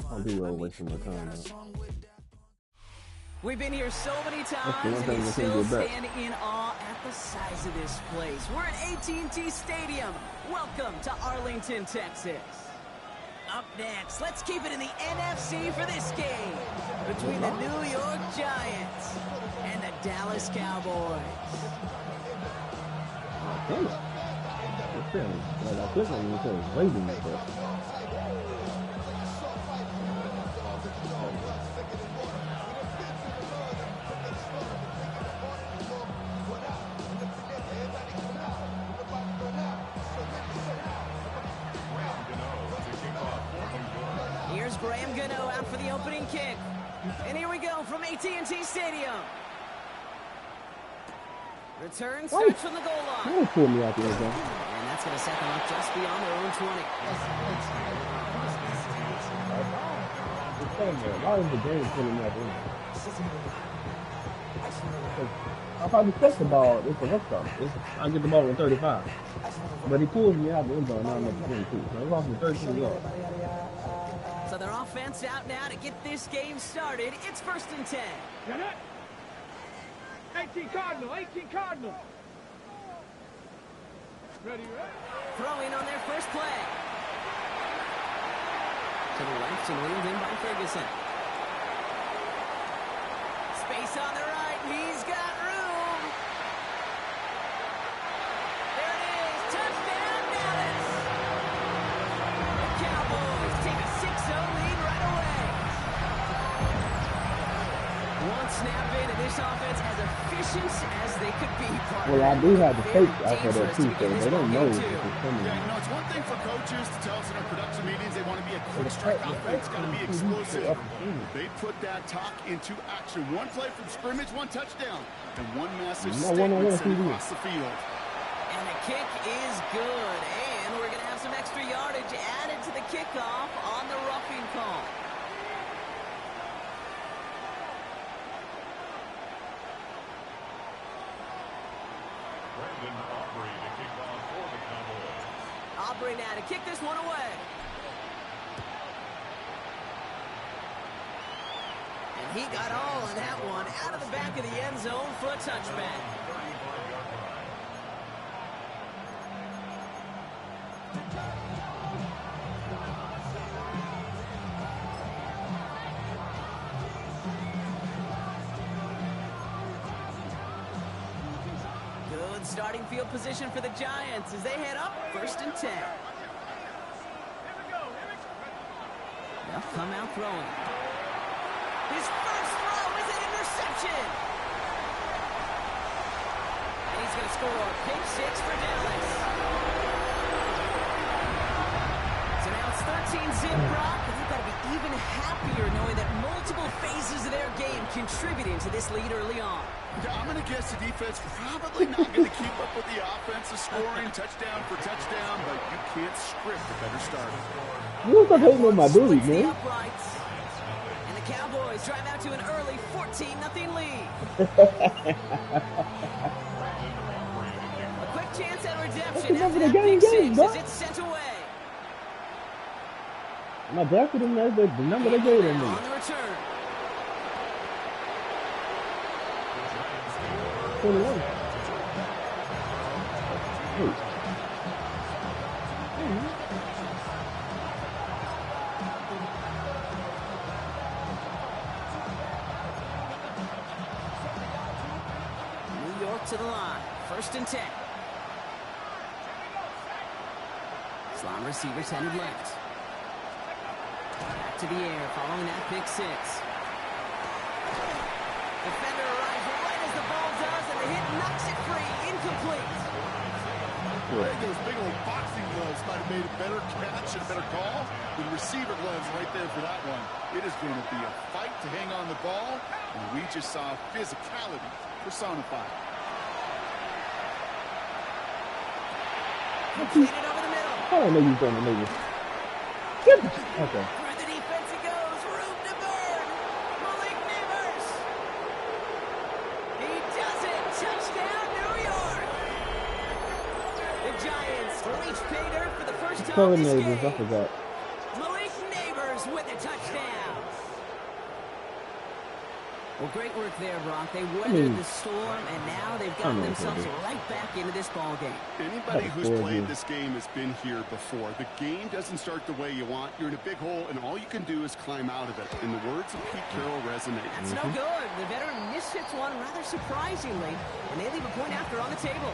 I'll be well wasting my time now. We've been here so many times, and you still stand in awe at the size of this place. We're at AT&T Stadium. Welcome to Arlington, Texas. Up next, let's keep it in the NFC for this game between the New York Giants and the Dallas Cowboys. Damn it. Like I clicked on it, it says waiting, but... Out for the opening kick. And here we go from AT&T Stadium. Return starts from the goal line. Don't pull me out there, though. And that's going to set them up just beyond their own 20. Why is the game pulling me out there? If I just the ball, it's a hook stop. I get the ball at 35. But he pulls me out the end zone, now I'm at 22. So it's off from 13 yards. So their offense out now to get this game started. It's 1st and 10. 18 Cardinal. Ready? Throwing on their first play. To the left and wheeled in by Ferguson. Space on the right. He's got room. There it is. Touchdown, Dallas. The Cowboys take a 6-0 lead right away. One snap in, and this offense as efficient as they could be. Well, I do have the tape after that too, so they don't know if it's coming. Yeah, you know, it's one thing for coaches to tell us in our production meetings they want to be a quick strike offense, got to be explosive. They put that talk into action. One play from scrimmage, one touchdown, and one massive statement across the field. And the kick is good, and we're going to have some extra yardage added to the kickoff on the roughing call. Aubrey now to kick this one away. And he got all on that one out of the back of the end zone for a touchback. Starting field position for the Giants as they head up 1st and 10. They'll come out throwing. His first throw is an interception. And he's going to score pick 6 for Dallas. So now it's 13-zip, Brock, and you've got to be even happier knowing that multiple phases of their game contributing to this lead early on. Yeah, I'm going to guess the defense probably not going to keep up with the offensive scoring touchdown for touchdown, but you can't script a better start. You stop hating on my dude, man. And the Cowboys drive out to an early 14-0 lead. A quick chance at redemption after that big 6 as it's sent away. My drafted him as the number they gave him. On the return. 21. New York to the line. 1st and 10. Slot receivers headed left. Back to the air following that pick 6. Defender arrives right as the ball does, and the hit knocks it free. Incomplete. Those big old boxing gloves might have made a better catch and a better call. The receiver gloves right there for that one. It is going to be a fight to hang on the ball, and we just saw physicality personified. Completed over the middle. I don't know you're going to make it. Okay. Through the defense it goes. Room to burn. Malik Neighbors. He does it. Touchdown, New York. The Giants reach pay dirt for the first time this game. I forgot. Malik Neighbors Well, great work there, Brock. They weathered the storm, and now they've gotten themselves right back into this ball game. Anybody who's played this game has been here before. The game doesn't start the way you want. You're in a big hole, and all you can do is climb out of it. And the words of Pete Carroll resonate. That's no good. The veteran mishits one rather surprisingly, and they leave a point after on the table.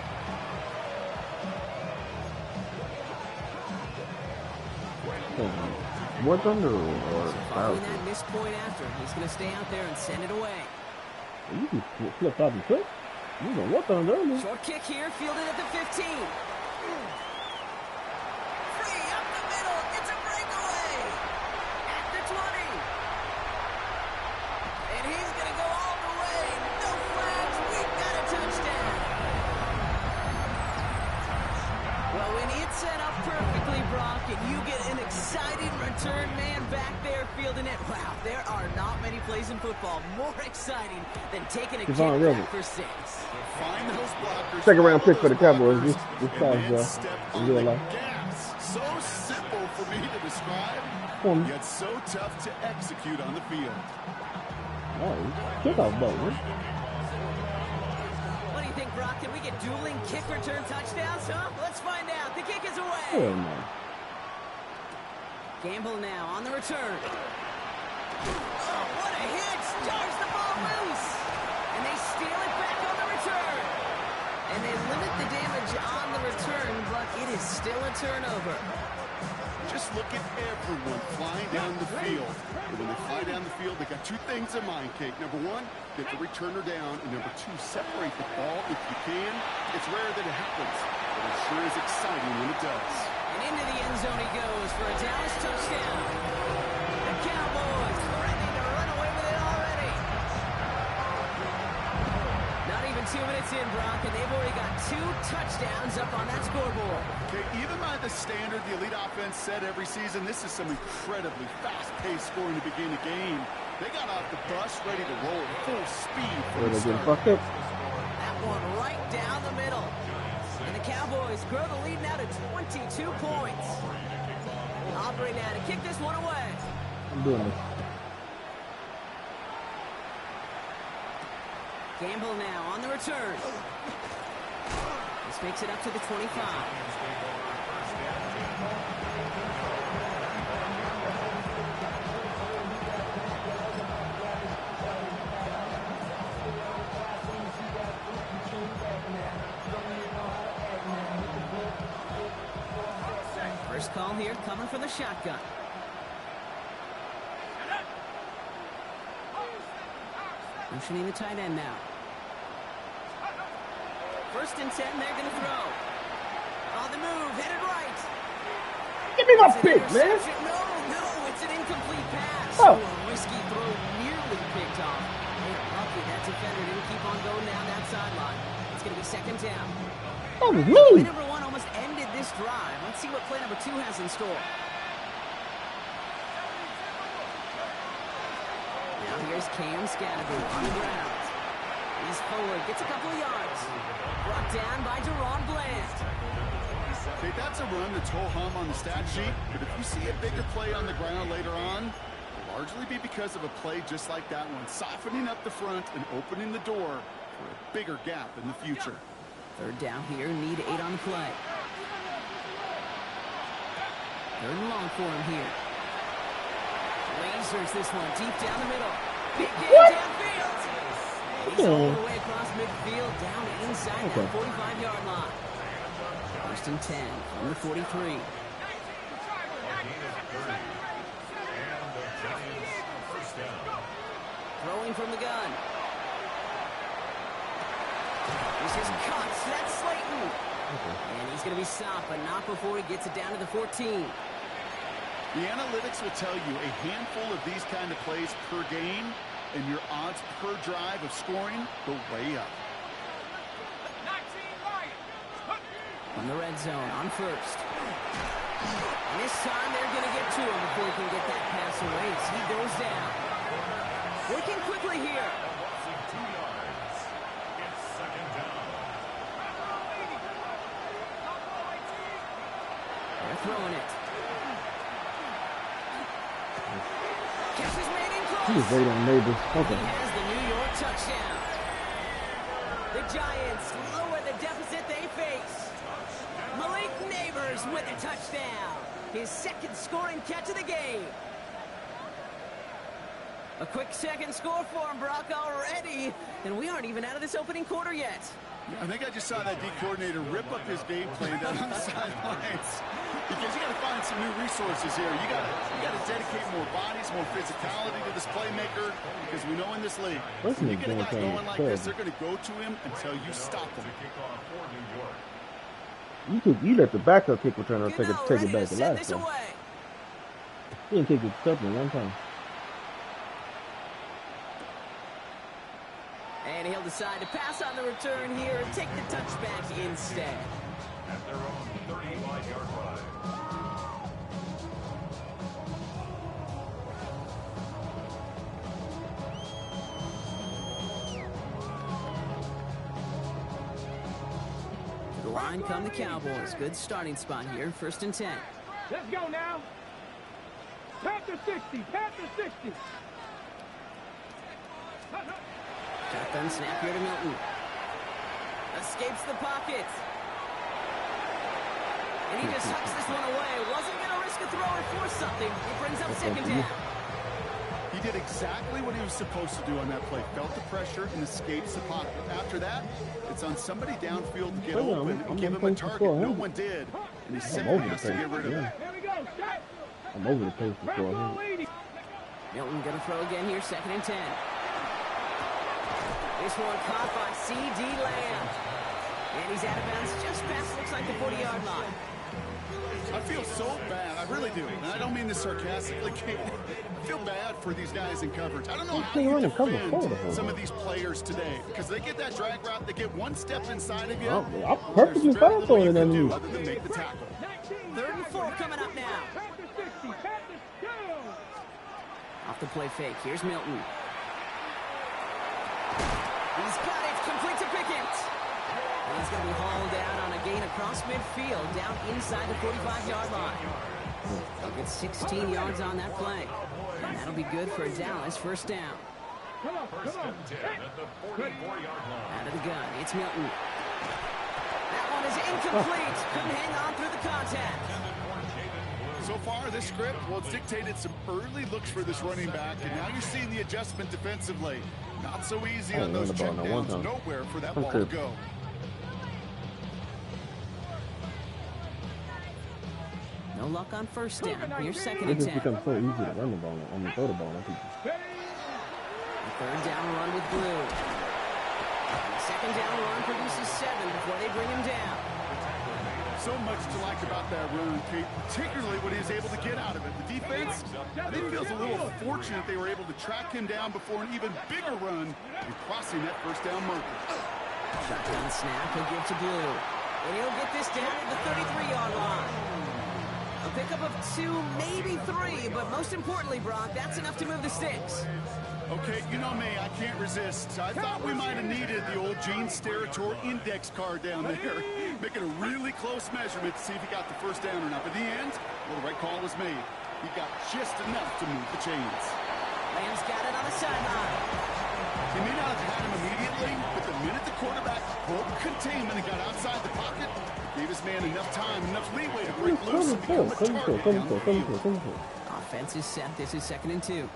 More thunder or following that missed point after, he's going to stay out there and send it away. You can flip flop and quick. You know what thunder early. Short kick here, fielded at the 15. Free up the middle. It's a breakaway. At the 20. And he's going to go all the way. No flags. We've got a touchdown. Well, when it's set up perfectly, Brock, and you get an exciting return man back there fielding it, wow, there are not many plays in football more exciting than taking a kick back for 6. Find those blockers. Second round pick for the Cowboys. This past in real life. So simple for me to describe, yet so tough to execute on the field. Oh, kickoff ball, man. What do you think, Brock? Can we get dueling kick return touchdowns, huh? Let's find out. The kick is away. Hell no. Gamble now on the return. Oh, what a hit! Jars the ball loose! And they steal it back on the return. And they limit the damage on the return, but it is still a turnover. Just look at everyone flying down the field. And when they fly down the field, they got two things in mind, Kate. Number one, get the returner down. And number two, separate the ball if you can. It's rare that it happens, but it sure is exciting when it does. And into the end zone he goes for a Dallas touchdown. The Cowboys threatening to run away with it already. Not even 2 minutes in, Brock, and they've already got 2 touchdowns up on that scoreboard. Okay, even by the standard the elite offense set every season, this is some incredibly fast-paced scoring to begin a game. They got off the bus ready to roll at full speed. That one right down the middle. And the Cowboys grow the lead now to 22 points. Aubrey now to kick this one away. I'm doing this. Gamble now on the return. This makes it up to the 25. First call here coming from the shotgun. Motioning the tight end now. First and 10, they're going to throw. On the move, headed right. Give me my pick, man. No, it's an incomplete pass. Oh. A risky throw nearly picked off. They're lucky that defender didn't keep on going down that sideline. It's going to be second down. That was Play me. number 1 almost ended this drive. Let's see what play number 2 has in store. Now here's Cam Scadaboo on the ground. He's forward, gets a couple of yards. Brought down by Deron Bland. Okay, that's a run that's ho-hum on the stat sheet, but if you see a bigger play on the ground later on, it'll largely be because of a play just like that one, softening up the front and opening the door for a bigger gap in the future. Third down here, need 8 on the play. Third and long for him here. Lasers this one deep down the middle. Big game downfield. He's all the way across midfield, down inside that 45-yard line. First and 10 from the 43. Throwing from the gun. This is cuts. That's Slayton. And he's going to be stopped, but not before he gets it down to the 14. The analytics will tell you a handful of these kind of plays per game, and your odds per drive of scoring go way up. On the red zone, on first. And this time they're going to get to him before he can get that pass away. As he goes down. Working quickly here. They're throwing it. Catch is made in close. He was waiting on neighbors. Okay. He has the New York touchdown. The Giants lower the deficit they face. Malik Neighbors with a touchdown. His second scoring catch of the game. A quick second score for him, Brock, already. And we aren't even out of this opening quarter yet. I think I just saw that D coordinator rip up his game plan down on the sidelines. Because you got to find some new resources here. You got to dedicate more bodies, more physicality to this playmaker. Because we know in this league, when you get a guy going like this, they're going to go to him until you stop them. You let the backup kick returner take it back the last time. He didn't kick it something one time. And he'll decide to pass on the return here and take the touchback instead. At their own 35-yard line. To the line come the Cowboys. Good starting spot here, 1st and 10. Let's go now. Panther 60. Panther 60. Shotgun snap here to Milton. Escapes the pocket. And he just hucks this one away. Wasn't going to risk a throw or force something. He brings up 2nd down. He did exactly what he was supposed to do on that play. Felt the pressure and escapes the pocket. After that, it's on somebody downfield to get open and give him a target. No one did. And he simply has to get rid of it. Here we go. Shot. I'm over the place before him. Milton going to throw again here, 2nd and 10. This one caught by C.D. Lamb. And he's out of bounds just past, looks like the 40-yard line. I feel so bad. I really do. And I don't mean this sarcastically, Kate. I feel bad for these guys in coverage. I don't know how you defend some of these players today. Because they get that drag route, they get one step inside of you. I'm perfectly fine for it. Other than make the tackle. 3rd and 4 coming up now. Panther 60. Panther 2. Off the play fake. Here's Milton. He's got it, complete to Pickett. And he's going to be hauled down on a gain across midfield, down inside the 45-yard line. He'll get 16 yards on that play. And that'll be good for Dallas, 1st down. Come on. First and 10 at the 44-yard line. Out of the gun, it's Milton. That one is incomplete. Couldn't hang on through the contact. So far, this script, well, it's dictated some early looks for this running back, and now you're seeing the adjustment defensively. Not so easy on those check downs. Nowhere for that ball to go. No luck on 1st down. Here's 2nd It and just 10. becomes so easy to run the ball and throw the ball on people. A 3rd down run with Blue. And the 2nd down run produces 7 before they bring him down. So much to like about that run, Kate, particularly what he was able to get out of it. The defense, I think, feels a little fortunate they were able to track him down before an even bigger run and crossing that 1st down marker. Shotgun snap, he'll give to Blue. And he'll get this down at the 33-yard line. A pickup of 2, maybe 3, but most importantly, Brock, that's enough to move the sticks. Okay, you know me, I can't resist. I thought we might have needed the old Gene Steratore index card down there, making a really close measurement to see if he got the 1st down or not. But in the end, well, the right call was made. He got just enough to move the chains. Lamb's got it on the sideline. He may not have had him immediately, but the minute the quarterback broke containment and got outside the pocket, gave his man enough time, enough leeway to break loose and become a target down the field. Offense is set. This is 2nd and 2.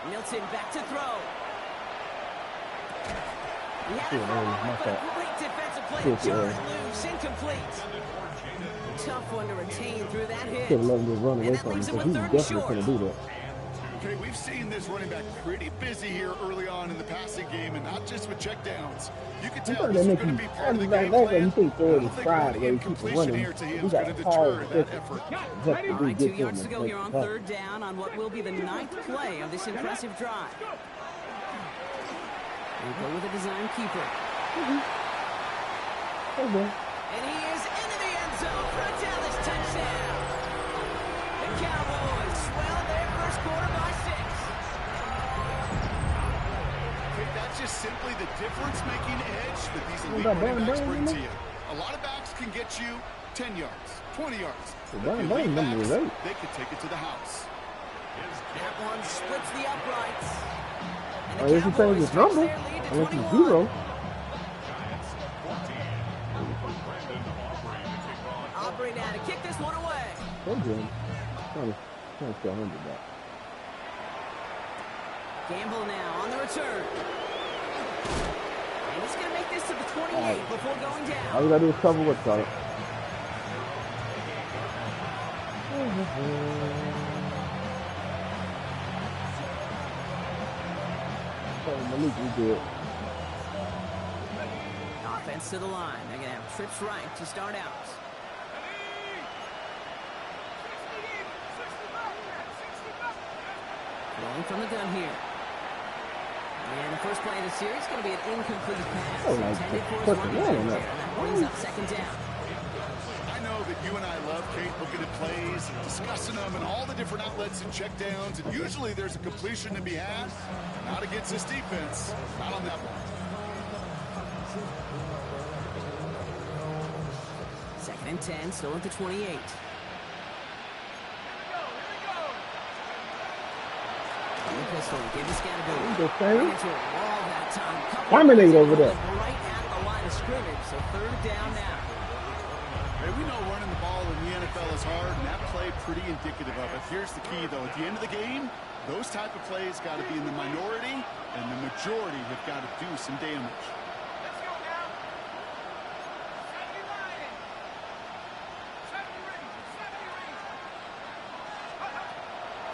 Milton back to throw. He had it for a moment, but a great defensive play. Jarred loose, incomplete. Tough one to retain through that hit. Could have let him just run away And that from him leaves him because with he's 3rd and definitely short. going to do that. Okay, we've seen this running back pretty busy here early on in the passing game, and not just with checkdowns. You can tell this is going to be part of the game plan. I don't think the incompletion here to him is going to deter that effort. All right, 2 yards to go here on 3rd down on what will be the 9th play of this impressive drive. We'll go with a design keeper. And he is into the end zone for a Dallas touchdown. The Cowboys swell their 1st quarter by 6. Okay, that's just simply the difference-making edge that these elite running backs bring to you. A lot of backs can get you 10 yards, 20 yards. They could take it to the house. That one splits the uprights. And Oh, if he changes his number, unless he's 0. Aubrey now to kick this one away. Oh, Jim. Trying to sell 100 back. Gamble now on the return. And he's going to make this to the 28 before going down. All we got to do is cover what's on it. Malik, we good. Offense to the line. They're going to have trips right to start out. Rolling from the gun here. And the first play of the series is going to be an incomplete pass. Oh, like intended for his fucking running man, back that. there. And that brings up second down. I know that you and I love, Kate, looking at plays, discussing them, and all the different outlets and checkdowns, and usually there's a completion to be had. Not against this defense. Not on that one. Second and 10, still at the 28. Pistol, give the scatterability. Dominate over there. Right at the line of scrimmage, so third down now. Hey, we know running the ball in the NFL is hard, and that play pretty indicative of it. Here's the key, though. At the end of the game, those type of plays got to be in the minority, and the majority have got to do some damage.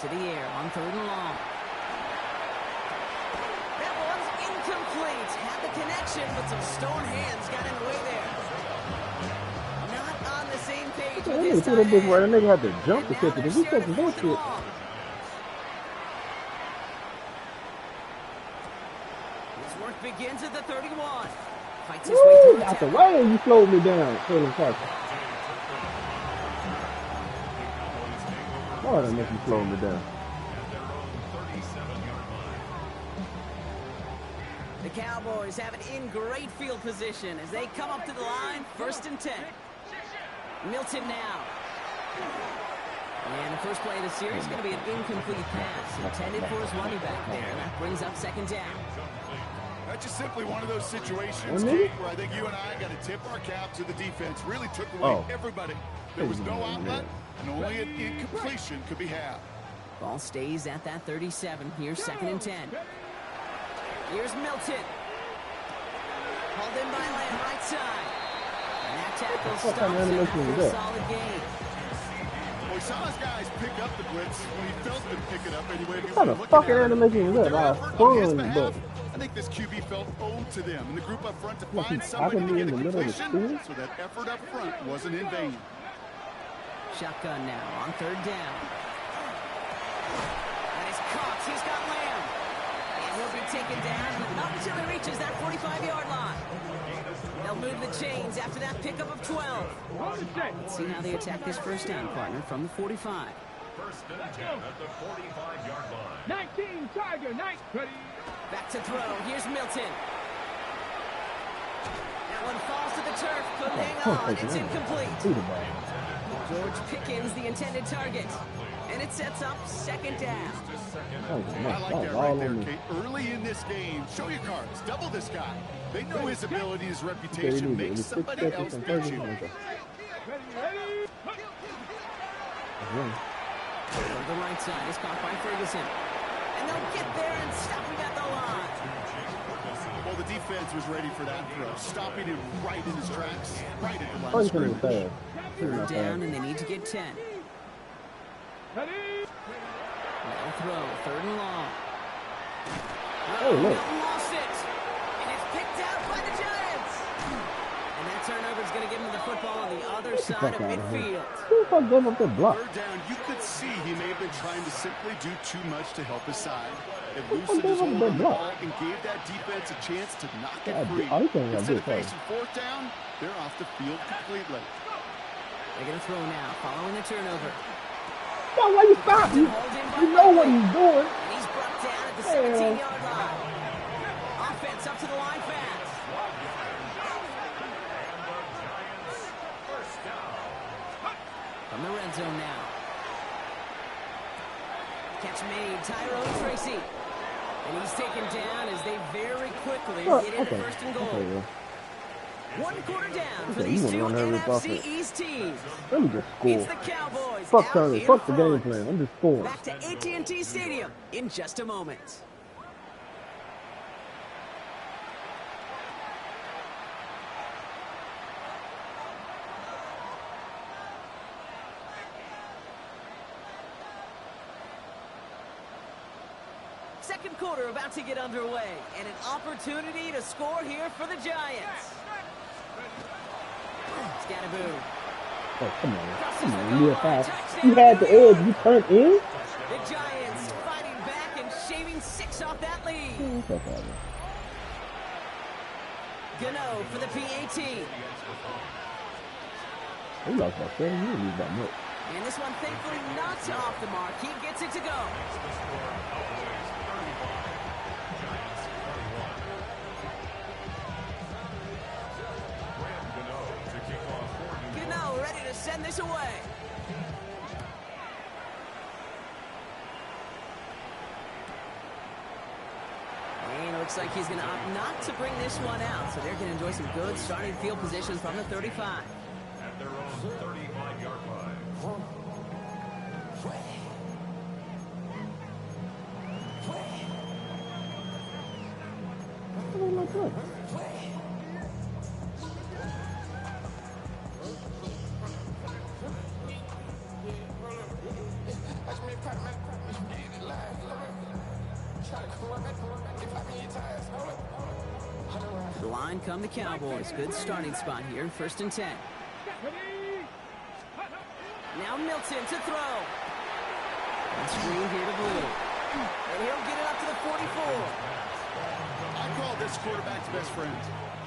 To the air on third and long. That one's incomplete. Had the connection, but some stone hands got in the way there. Not on the same page with his tight end. Right, and they had to jump to And catch now it. If they're we catch sharing that fourth and shit, long. His work begins at the 31. Fights his way woo, through the out the tackle. way, you slowed me down. Feeling Parker. Why did I make you slow me down? The Cowboys have it in great field position as they come up to the line, first and 10. Milton now. And the first play of the series is going to be an incomplete pass intended for his running back there. And that brings up second down. That's just simply one of those situations, Kate, where I think you and I got to tip our cap to the defense. Really took away everybody. There was no outlet, and only an incompletion could be had. Ball stays at that 37. Here's second and 10. Here's Milton. Hauled in by Lamb, right side. And that tackle stops him after a solid gain. Well, we saw his guys pick up the blitz when he felt them pick it up anyway. What kind of fucking animation was that? I was but I think this QB felt owed to them and the group up front to What, find he's somebody talking to in get a the middle of the completion, school? so that effort up front wasn't in vain. Shotgun now on third down. And he's caught. He's got Lamb. And he'll be taken down, but not until he reaches that 45-yard line. They'll move the chains after that pickup of 12. Let's see how they attack this first down, partner, from the 45. First and 10 at the 45-yard line. 19 Tiger, 9. Ready. Back to throw. Here's Milton. That one falls to the turf. Couldn't hang on. It's incomplete. George Pickens, the intended target. And it sets up second down. I like that right there, Kate. Early in this game, show your cards. Double this guy. They know his ability, his reputation. Make somebody else beat you. Ready, ready. On the right side is caught by Ferguson. And they'll get there and stop him at the line. Well, the defense was ready for that throw, stopping him right in his tracks, right at the line Oh, of he's gonna scrimmage. be Third down, and they need to get 10. Ready. Now throw, third and long. Oh, look. Milton lost it. And it's picked out by the Giants. And that turnover is going to give him the football on the other side of midfield. Who the fuck gave up that block? Third down, you could see he may have been trying to simply do too much to help his side. It loosened his hold on the ball and gave that defense a chance to knock it free. Instead of facing fourth down, they're off the field completely. They're going to throw now, following the turnover. Why you stop? You know what he's doing. And he's brought down at the 17-yard line. Offense up to the line fast. From the red zone now. Catch made, Tyrone Tracy. And he's taken down as they very quickly get into first and goal. 1 quarter down for these two NFC East teams. Let me just score. It's the Cowboys. Fuck Turner. Fuck the game plan. I'm just scoring. Back to AT&T Stadium in just a moment. Second quarter about to get underway, and an opportunity to score here for the Giants. Scatterboo. Oh, come on, real fast. You had the edge, you turned in? The Giants fighting back and shaving 6 off that lead. Gano for the PAT. He lost by 7 years, he's that much. And this one thankfully not off the mark. He gets it to go. Gano ready to send this away. And it looks like he's going to opt not to bring this one out. So they're going to enjoy some good starting field positions from the 35. At their own 35-yard line. The line come the Cowboys. Good starting spot here. 1st and 10. Now Milton to throw. And screen here to Blue. And he'll get it up to the 44. I call this quarterback's best friend.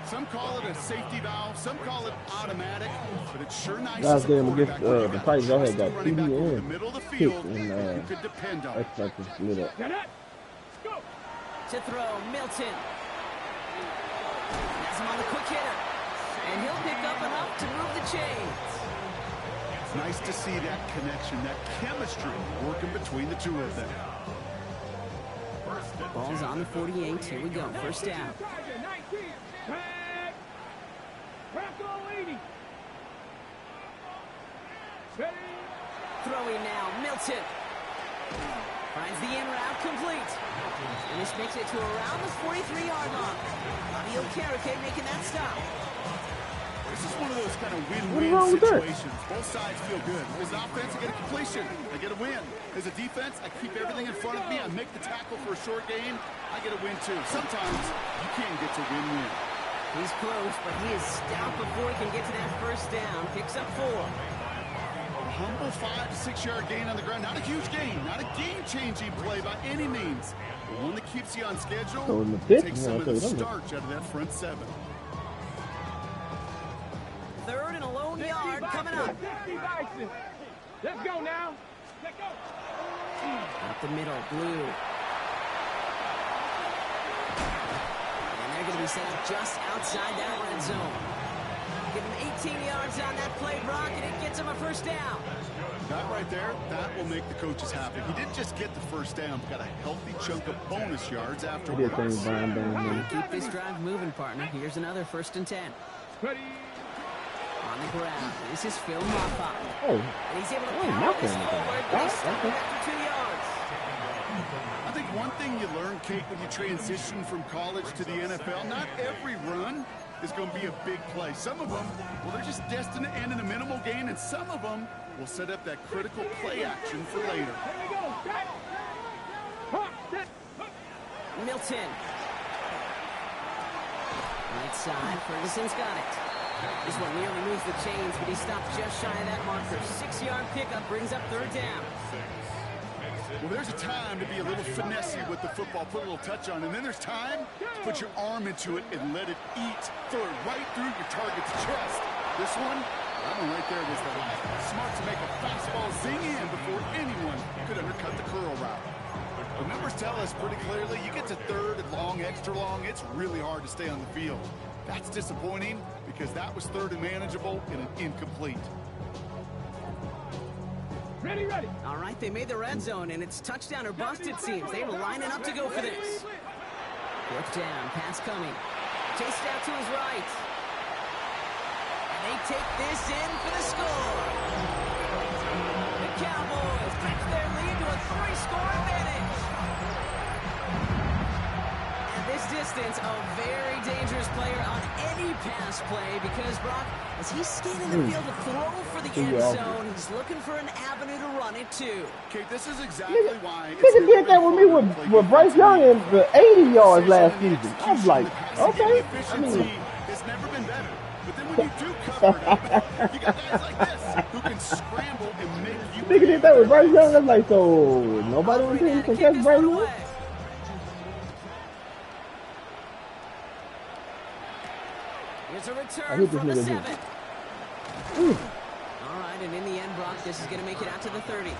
Some call it a safety valve, some call it automatic, but it's sure nice. Last game against the Titans, y'all had got running back over the TD middle of the and field, kick, and you could depend on. that's like just lit up. To throw, Milton. Has him on the quick hitter. And he'll pick up enough to move the chains. It's nice to see that connection, that chemistry working between the two of them. Ball's on the 48. Here we go. 1st down. Throwing now, Milton. Finds the in route complete. And this makes it to around the 43-yard line. Fabio Carrique making that stop. This is one of those kind of win-win situations. Both sides feel good. As an offense, I get a completion. I get a win. As a defense, I keep everything in front of me. I make the tackle for a short gain. I get a win, too. Sometimes you can't get to win-win. He's close, but he is stout before he can get to that 1st down. Picks up 4. A humble 5 to 6 yard gain on the ground. Not a huge gain. Not a game-changing play by any means. But one that keeps you on schedule. Takes some of the starch out of that front 7. 3rd and a lone yard coming up. Let's go now. Let's go. Up the middle, Blue. And they're going to be set up just outside that red zone. Give him 18 yards on that play, Brock, and it gets him a 1st down. That right there, that will make the coaches happy. He didn't just get the 1st down, but got a healthy chunk of bonus yards afterwards. Keep this drive moving, partner. Here's another 1st and 10. Ready. On the ground. This is Phil Moffa. Oh, And he's able to power this forward, but he's stopped after 2 yards. I think one thing you learn, Kate, when you transition from college to the NFL, not every run is going to be a big play. Some of them, well, they're just destined to end in a minimal gain, and some of them will set up that critical play action for later. Milton. Right side, Ferguson's got it. This one nearly moves the chains, but he stopped just shy of that marker. 6-yard pickup brings up 3rd down. Well, there's a time to be a little finessey with the football, put a little touch on, and then there's time to put your arm into it and let it eat. Throw it right through your target's chest. This one, that one right there was smart to make a fastball zing in before anyone could undercut the curl route. The numbers tell us pretty clearly, you get to 3rd and long, extra long, it's really hard to stay on the field. That's disappointing because that was 3rd and manageable and an incomplete. All right, they made the red zone, and it's touchdown or bust, it seems. They were lining up to go for this. Fourth down, pass coming. Chased out to his right. And they take this in for the score. The Cowboys stretch their lead to a 3-score advantage. At this distance, a very dangerous player on any pass play because, Brock, as he's scanning the field to throw for the end zone, he's looking for an avenue to run it to. Okay, this is exactly why. Nigga did that with me with Bryce Young in the 80 yards last season. I was like, okay. Efficiency has never been better. But then when you do cover it, you got guys like this who can scramble and make you. Nigga did that with Bryce Young. I was like, so nobody on the team can catch Bryce Young? Here's a return from the 7. Ooh. All right, and in the end, Brock, this is going to make it out to the 30.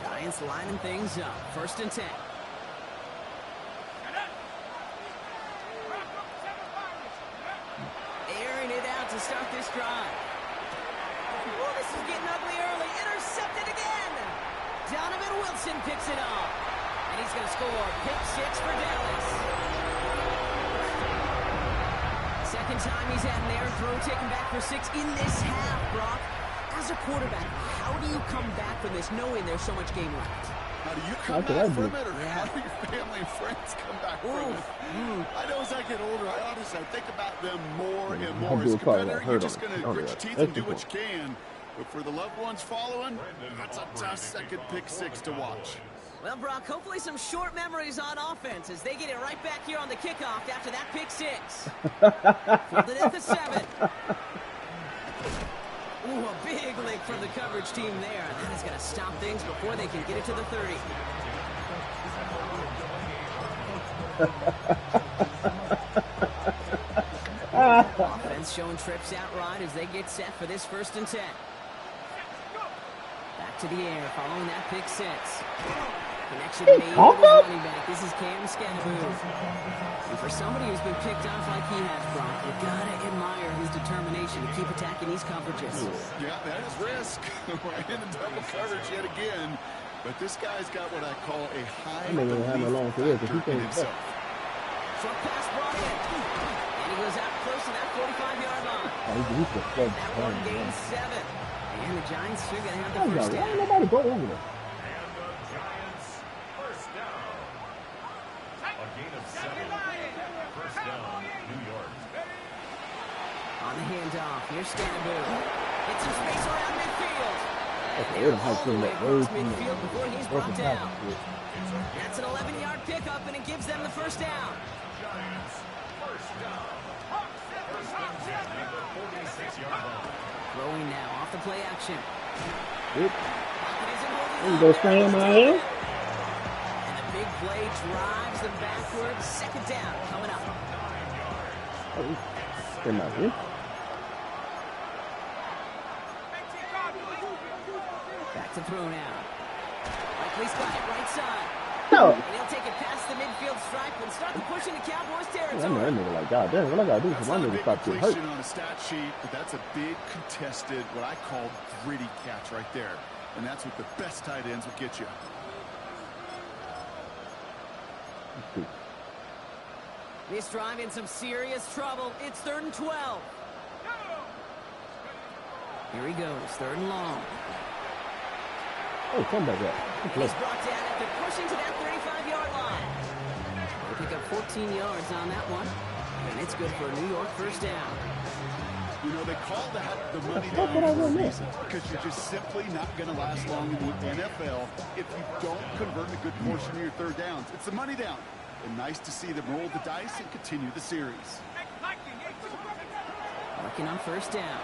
Giants lining things up. 1st and 10. Airing it out to start this drive. Oh, this is getting ugly early. Intercepted again. Donovan Wilson picks it up. And he's going to score. Pick 6 for Dallas. Second time he's had an air throw taken back for 6 in this half, Brock. As a quarterback, how do you come back from this knowing there's so much game left? How do you come back from it, or how do your family and friends come back from it? I know as I get older, I think about them more and more. As a competitor, you're just going to grit your teeth and do what you can. But for the loved ones following, that's a tough second pick 6 to watch. Well, Brock, hopefully some short memories on offense as they get it right back here on the kickoff after that pick 6. Fielded at the 7. Ooh, a big lick from the coverage team there. That is going to stop things before they can get it to the 30. Offense showing trips out right as they get set for this 1st and 10. Back to the air following that pick 6. Connection made with the running back. This is Cam Scannaboo. And for somebody who's been picked off like he has, Brock, you gotta admire his determination to keep attacking these coverages. Yeah, that is risk. We're in the double coverage yet again. But this guy's got what I call a high belief factor in himself. Short pass brought in. And he goes out close to that 45-yard line. That one gains 7. And the Giants are going to have the first down. Why nobody go over there? On the handoff, here's Scannaboo. It's some space around midfield. Okay, They're all the way across midfield before he's brought down. That's an 11-yard pickup, and it gives them the first down. Throwing now off the play action. There you go, Sam, man. And a big play drives them backwards. 2nd down coming up. Come out here. Back to throw now. Likely's got it right side. No. And he'll take it past the midfield stripe and start to push into Cowboys I territory. know that nigga like, God damn, what I gotta do for my nigga stop getting hurt? On a stat sheet, but that's a big contested, what I call gritty catch right there. And that's what the best tight ends will get you. This drive in some serious trouble. It's 3rd and 12. Here he goes, 3rd and long. Oh, come back up. He's brought down after pushing to that 35-yard line. They'll pick up 14 yards on that one. And it's good for a New York first down. You know, they call that the money down for a reason, because you're just simply not going to last long in the NFL if you don't convert a good portion of your 3rd downs. It's the money down. And nice to see them roll the dice and continue the series. Working on 1st down.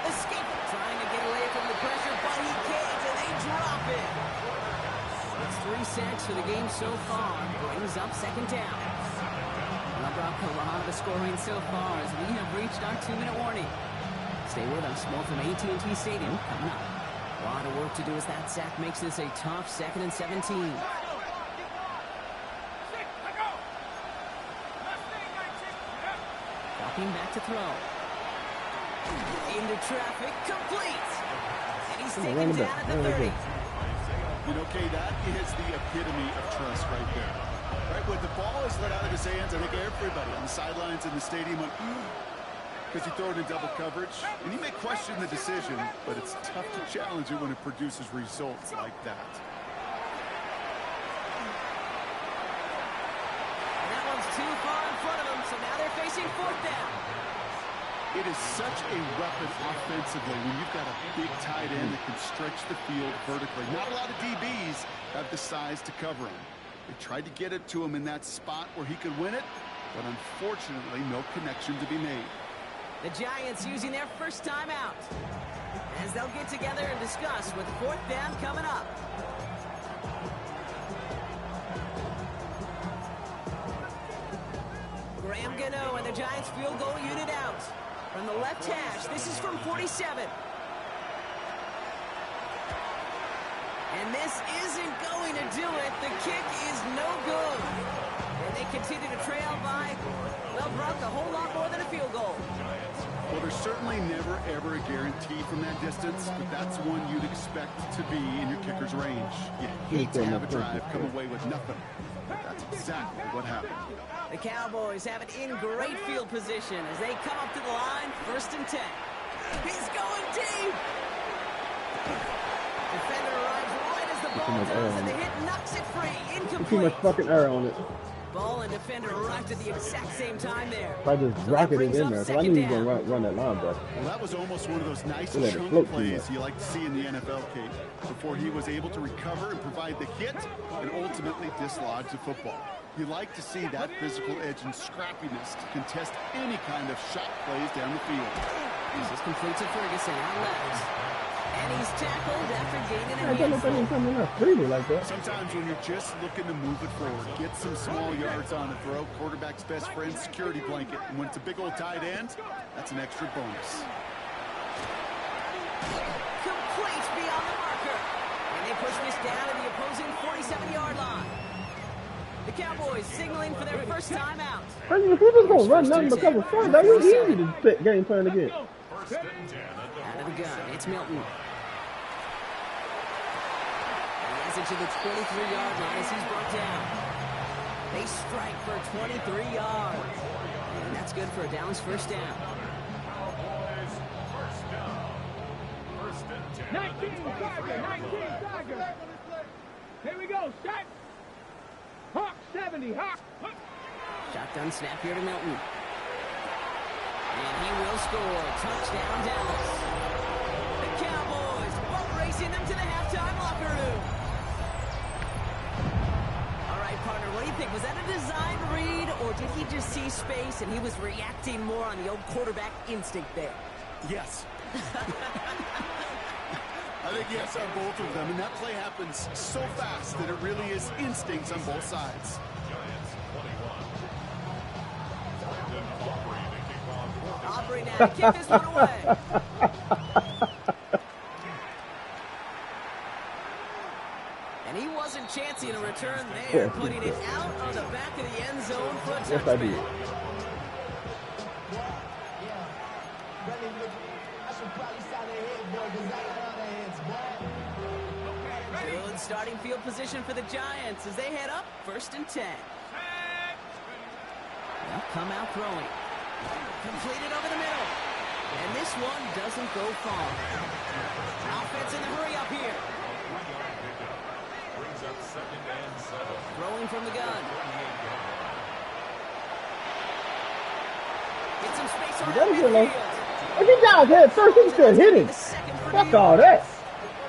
Escape, trying to get away from the pressure, but he can't, and they drop it. It's 3 sacks for the game so far. Brings up 2nd down. Well, Brock, a lot of scoring so far as we have reached our 2-minute warning. Stay with us. More from AT&T Stadium coming up. A lot of work to do as that sack makes this a tough 2nd and 17. Dropping back to throw. Into traffic, complete. And he's taken down at the 30. You know, Kay, that is the epitome of trust right there. Right, when the ball is let out of his hands, I think everybody on the sidelines in the stadium went, because he threw it in double coverage. And you may question the decision, but it's tough to challenge it when it produces results like that. And that one's too far in front of him, so now they're facing fourth down. It is such a weapon offensively when you've got a big tight end that can stretch the field vertically. Not a lot of DBs have the size to cover him. They tried to get it to him in that spot where he could win it, but unfortunately, no connection to be made. The Giants using their first time out as they'll get together and discuss with fourth down coming up. Graham Gano and the Giants field goal unit out. From the left hash, this is from 47. And this isn't going to do it. The kick is no good. And they continue to trail by, well, Brock, a whole lot more than a field goal. Well, there's certainly never, ever a guarantee from that distance, but that's one you'd expect to be in your kicker's range. You hate to have a drive come away with nothing. But that's exactly what happened. The Cowboys have it in great field position as they come up to the line, 1st and 10. He's going deep. Defender arrives right as the ball does, and the hit knocks it free. Incomplete. Too much fucking air on it. Ball and defender arrived at the exact same time there. If I just rocket it in there, because I knew he was going to run that linebacker. Well, that was almost one of those nice chunk plays you like to see in the NFL, Kate, before he was able to recover and provide the hit and ultimately dislodge the football. You like to see that physical edge and scrappiness to contest any kind of shot plays down the field. This is complete to Ferguson out left. And he's tackled after gaining a handful. Sometimes when you're just looking to move it forward, get some small yards on a throw, quarterback's best friend, security blanket. And when it's a big old tight end, that's an extra bonus. Complete beyond the marker. And they push this down to the opposing 47-yard line. The Cowboys signaling for their first time out. If you're just going to run nothing but cover front, that was easy to pick game plan again. Out of the gun, it's Milton. To the 23-yard line as he's brought down. They strike for 23 yards. And that's good for a Downs first down. 19 Tiger. Here we go, set. Hawk 70, Hawk. Shotgun snap here to Milton. And he will score. Touchdown, Dallas. The Cowboys boat racing them to the halftime locker room. Partner, what do you think? Was that a design read, or did he just see space and he was reacting more on the old quarterback instinct there? Yes. I think yes on both of them, and that play happens so fast that it really is instincts on both sides. Aubrey now to kick this one away. Chancing a return there, putting it out on the back of the end zone for a touchdown. Good starting field position for the Giants as they head up 1st and 10. They'll come out throwing. Completed over the middle. And this one doesn't go far. Offense in the hurry up here. Throwing from the gun. Get some space on the midfield. Look at Dallas head first. He's still hitting. Fuck all that.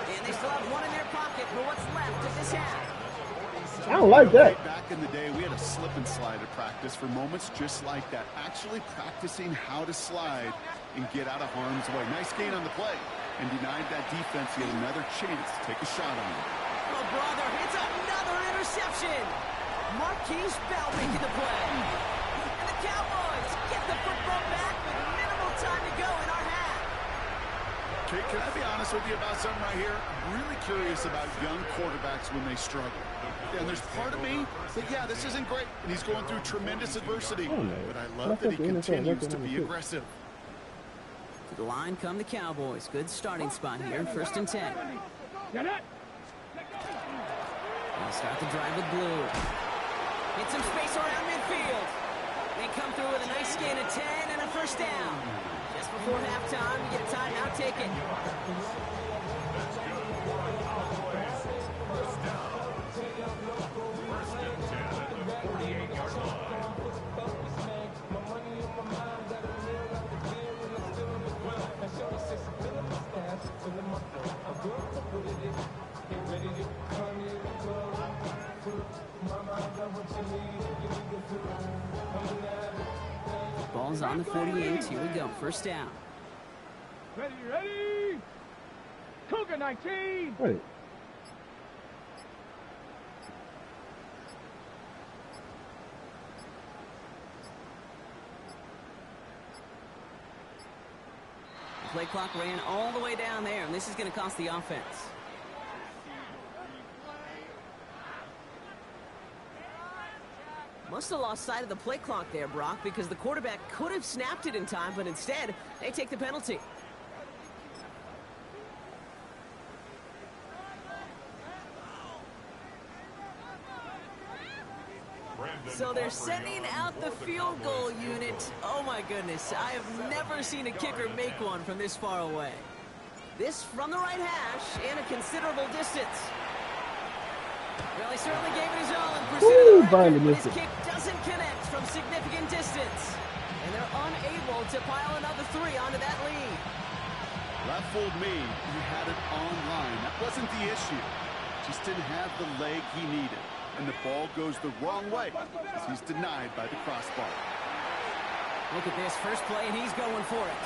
And they still have one in their pocket for what's left of this half. I don't like that. Back in the day, we had a slip and slide at practice for moments just like that. Actually practicing how to slide and get out of harm's way. Nice gain on the play. And denied that defense yet another chance to take a shot on him. Oh, brother, it's another interception. Marquise Bell making the play. And the Cowboys get the football back with minimal time to go in our half. Okay, can I be honest with you about something right here? I'm really curious about young quarterbacks when they struggle. And there's part of me that, yeah, this isn't great, and he's going through tremendous adversity. But I love that he continues to be aggressive. To the line come the Cowboys. Good starting spot here, 1st and 10. They'll start the drive with blue. Get some space around midfield. They come through with a nice gain of 10 and a 1st down. Just before halftime, you get a timeout, take it. Ball's on the 48. Here we go. 1st down. Ready. Cougar 19. Wait. The play clock ran all the way down there, and this is going to cost the offense. Must have lost sight of the play clock there, Brock, because the quarterback could have snapped it in time, but instead, they take the penalty. So they're sending out the field goal unit. Oh my goodness, I have never seen a kicker make one from this far away. This from the right hash and a considerable distance. Well, he certainly gave it his all in pursuit of the record, but his kick doesn't connect from significant distance. And they're unable to pile another 3 onto that lead. That fooled me. He had it online. That wasn't the issue. Just didn't have the leg he needed. And the ball goes the wrong way as he's denied by the crossbar. Look at this first play, and he's going for it.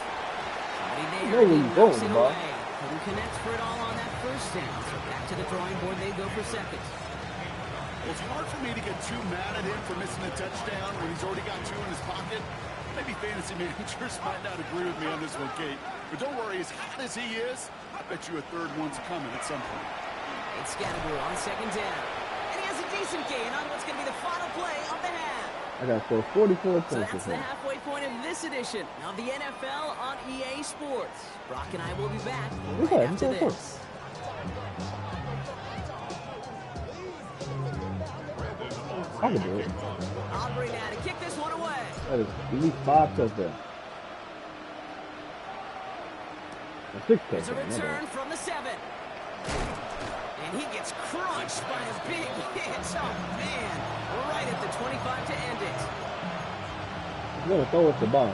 Where are you going, Bob? Couldn't connect for it all on that 1st down. So back to the drawing board, they go for 2nd. Well, it's hard for me to get too mad at him for missing a touchdown when he's already got 2 in his pocket. Maybe fantasy managers might not agree with me on this one, Kate. But don't worry, as hot as he is, I bet you a 3rd one's coming at some point. It's Scattergood on 2nd down. And he has a decent gain on what's going to be the final play of the half. I got so 44 points. So that's the halfway point of this edition of the NFL on EA Sports. Brock and I will be back right after this. I can do it. Aubrey now to kick this one away. That is at least 5 touchdowns. 6 It's a touchdowns. return from the 7. And he gets crunched by a big hit. Oh, man. Right at the 25 to end it. He's going to throw us the ball.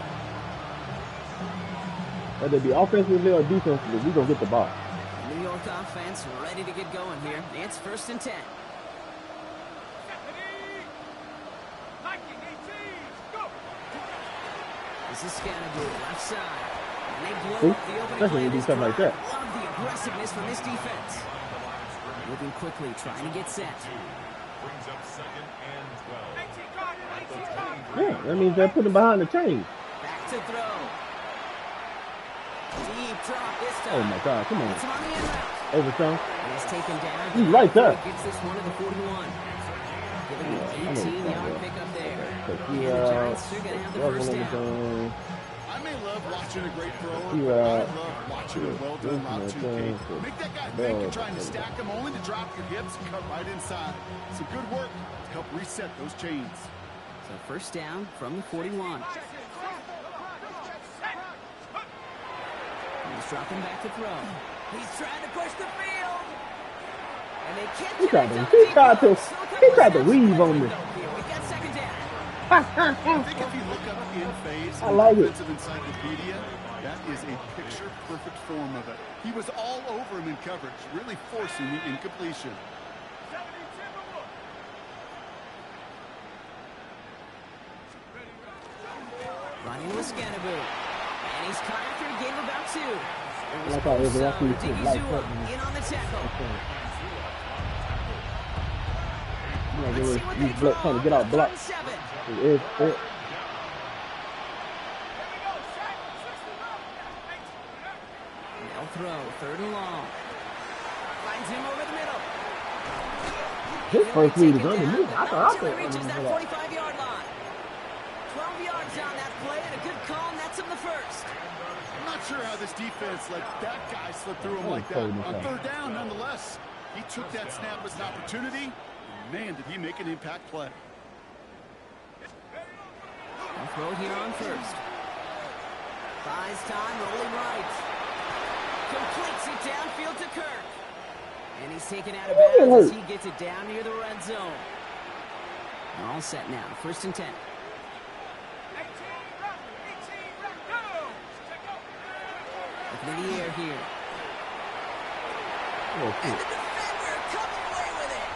Whether it be offensively or defensively, we're going to get the ball. New York offense ready to get going here. It's 1st and 10. This is Scattergood, left side. And they blow up the opening play of this drive. Like that. Love the aggressiveness from this defense. Moving quickly, trying to get set. Brings up 2nd and 12. Yeah, that means they're putting behind the chain. Back to throw. Deep drop this time. Oh my God, come on. It's on the end route. Overthrown. And he's taken down. He's right there. Gets this one to the 41. Giving him 18-yard pickup there. He, And the Giants are going to have the 1st down. I may love watching a great thrower, but I love watching a well-done route too, Kate. Make that guy think you're trying to stack him, only to drop your hips and cut right inside. Some good work to help reset those chains. So 1st down from the 41. He's dropping back to throw. He's trying to push the field. And they can't He tried to weave on me. We got 2nd down. I think if you look up in phase I like it. defensive encyclopedia, that is a picture-perfect form of it. He was all over him in coverage, really forcing the incompletion. Running with Scattergood. And he's caught after a game of about 2. I like how every athlete is like Diggy in on the tackle. He's trying to get out block. They'll throw. 3rd and long. Finds him over the middle. His first read is underneath. I thought Until he reaches that 45-yard line. 12 yards on that play, and a good call nets him the first. I'm not sure how this defense let that guy slip through him like that. On 3rd down, nonetheless, he took that snap as an opportunity. And man, did he make an impact play. I'll throw here on 1st. Buys time, rolling right. Completes it downfield to Kirk. And he's taken out of bounds as he gets it down near the red zone. All set now. 1st and 10. Looking in the air here. And the defender coming away with it.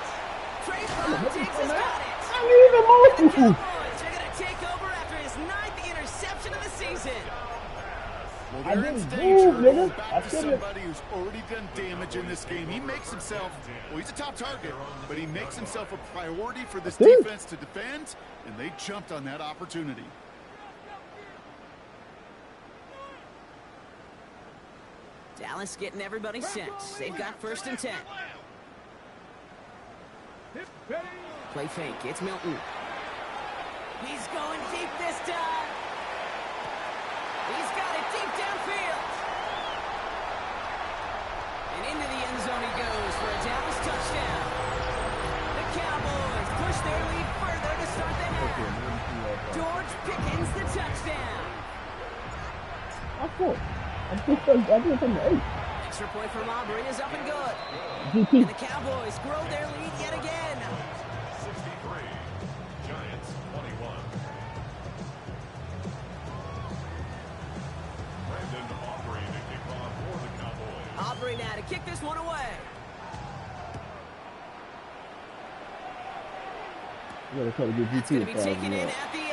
Trey Brown takes his got it. And the Cowboys are going to take over after his 9th interception of the season. Well, they're in danger going back to somebody who's already done damage in this game. He makes himself, well, he's a top target, but he makes himself a priority for this defense to defend, and they jumped on that opportunity. Dallas getting everybody set. They've got 1st and 10. Play fake. It's Milton. He's going deep this time. He's got it deep downfield. And into the end zone he goes for a Dallas touchdown. The Cowboys push their lead further to start the half. George Pickens the touchdown. I did from the 8. Extra point from Aubrey is up and good. GP. And the Cowboys grow their lead yet again. 63. Giants 21. Brandon Aubrey to kick off for the Cowboys. Aubrey now to kick this one away. You gotta try to get It's going to be GP. taken in at the 8.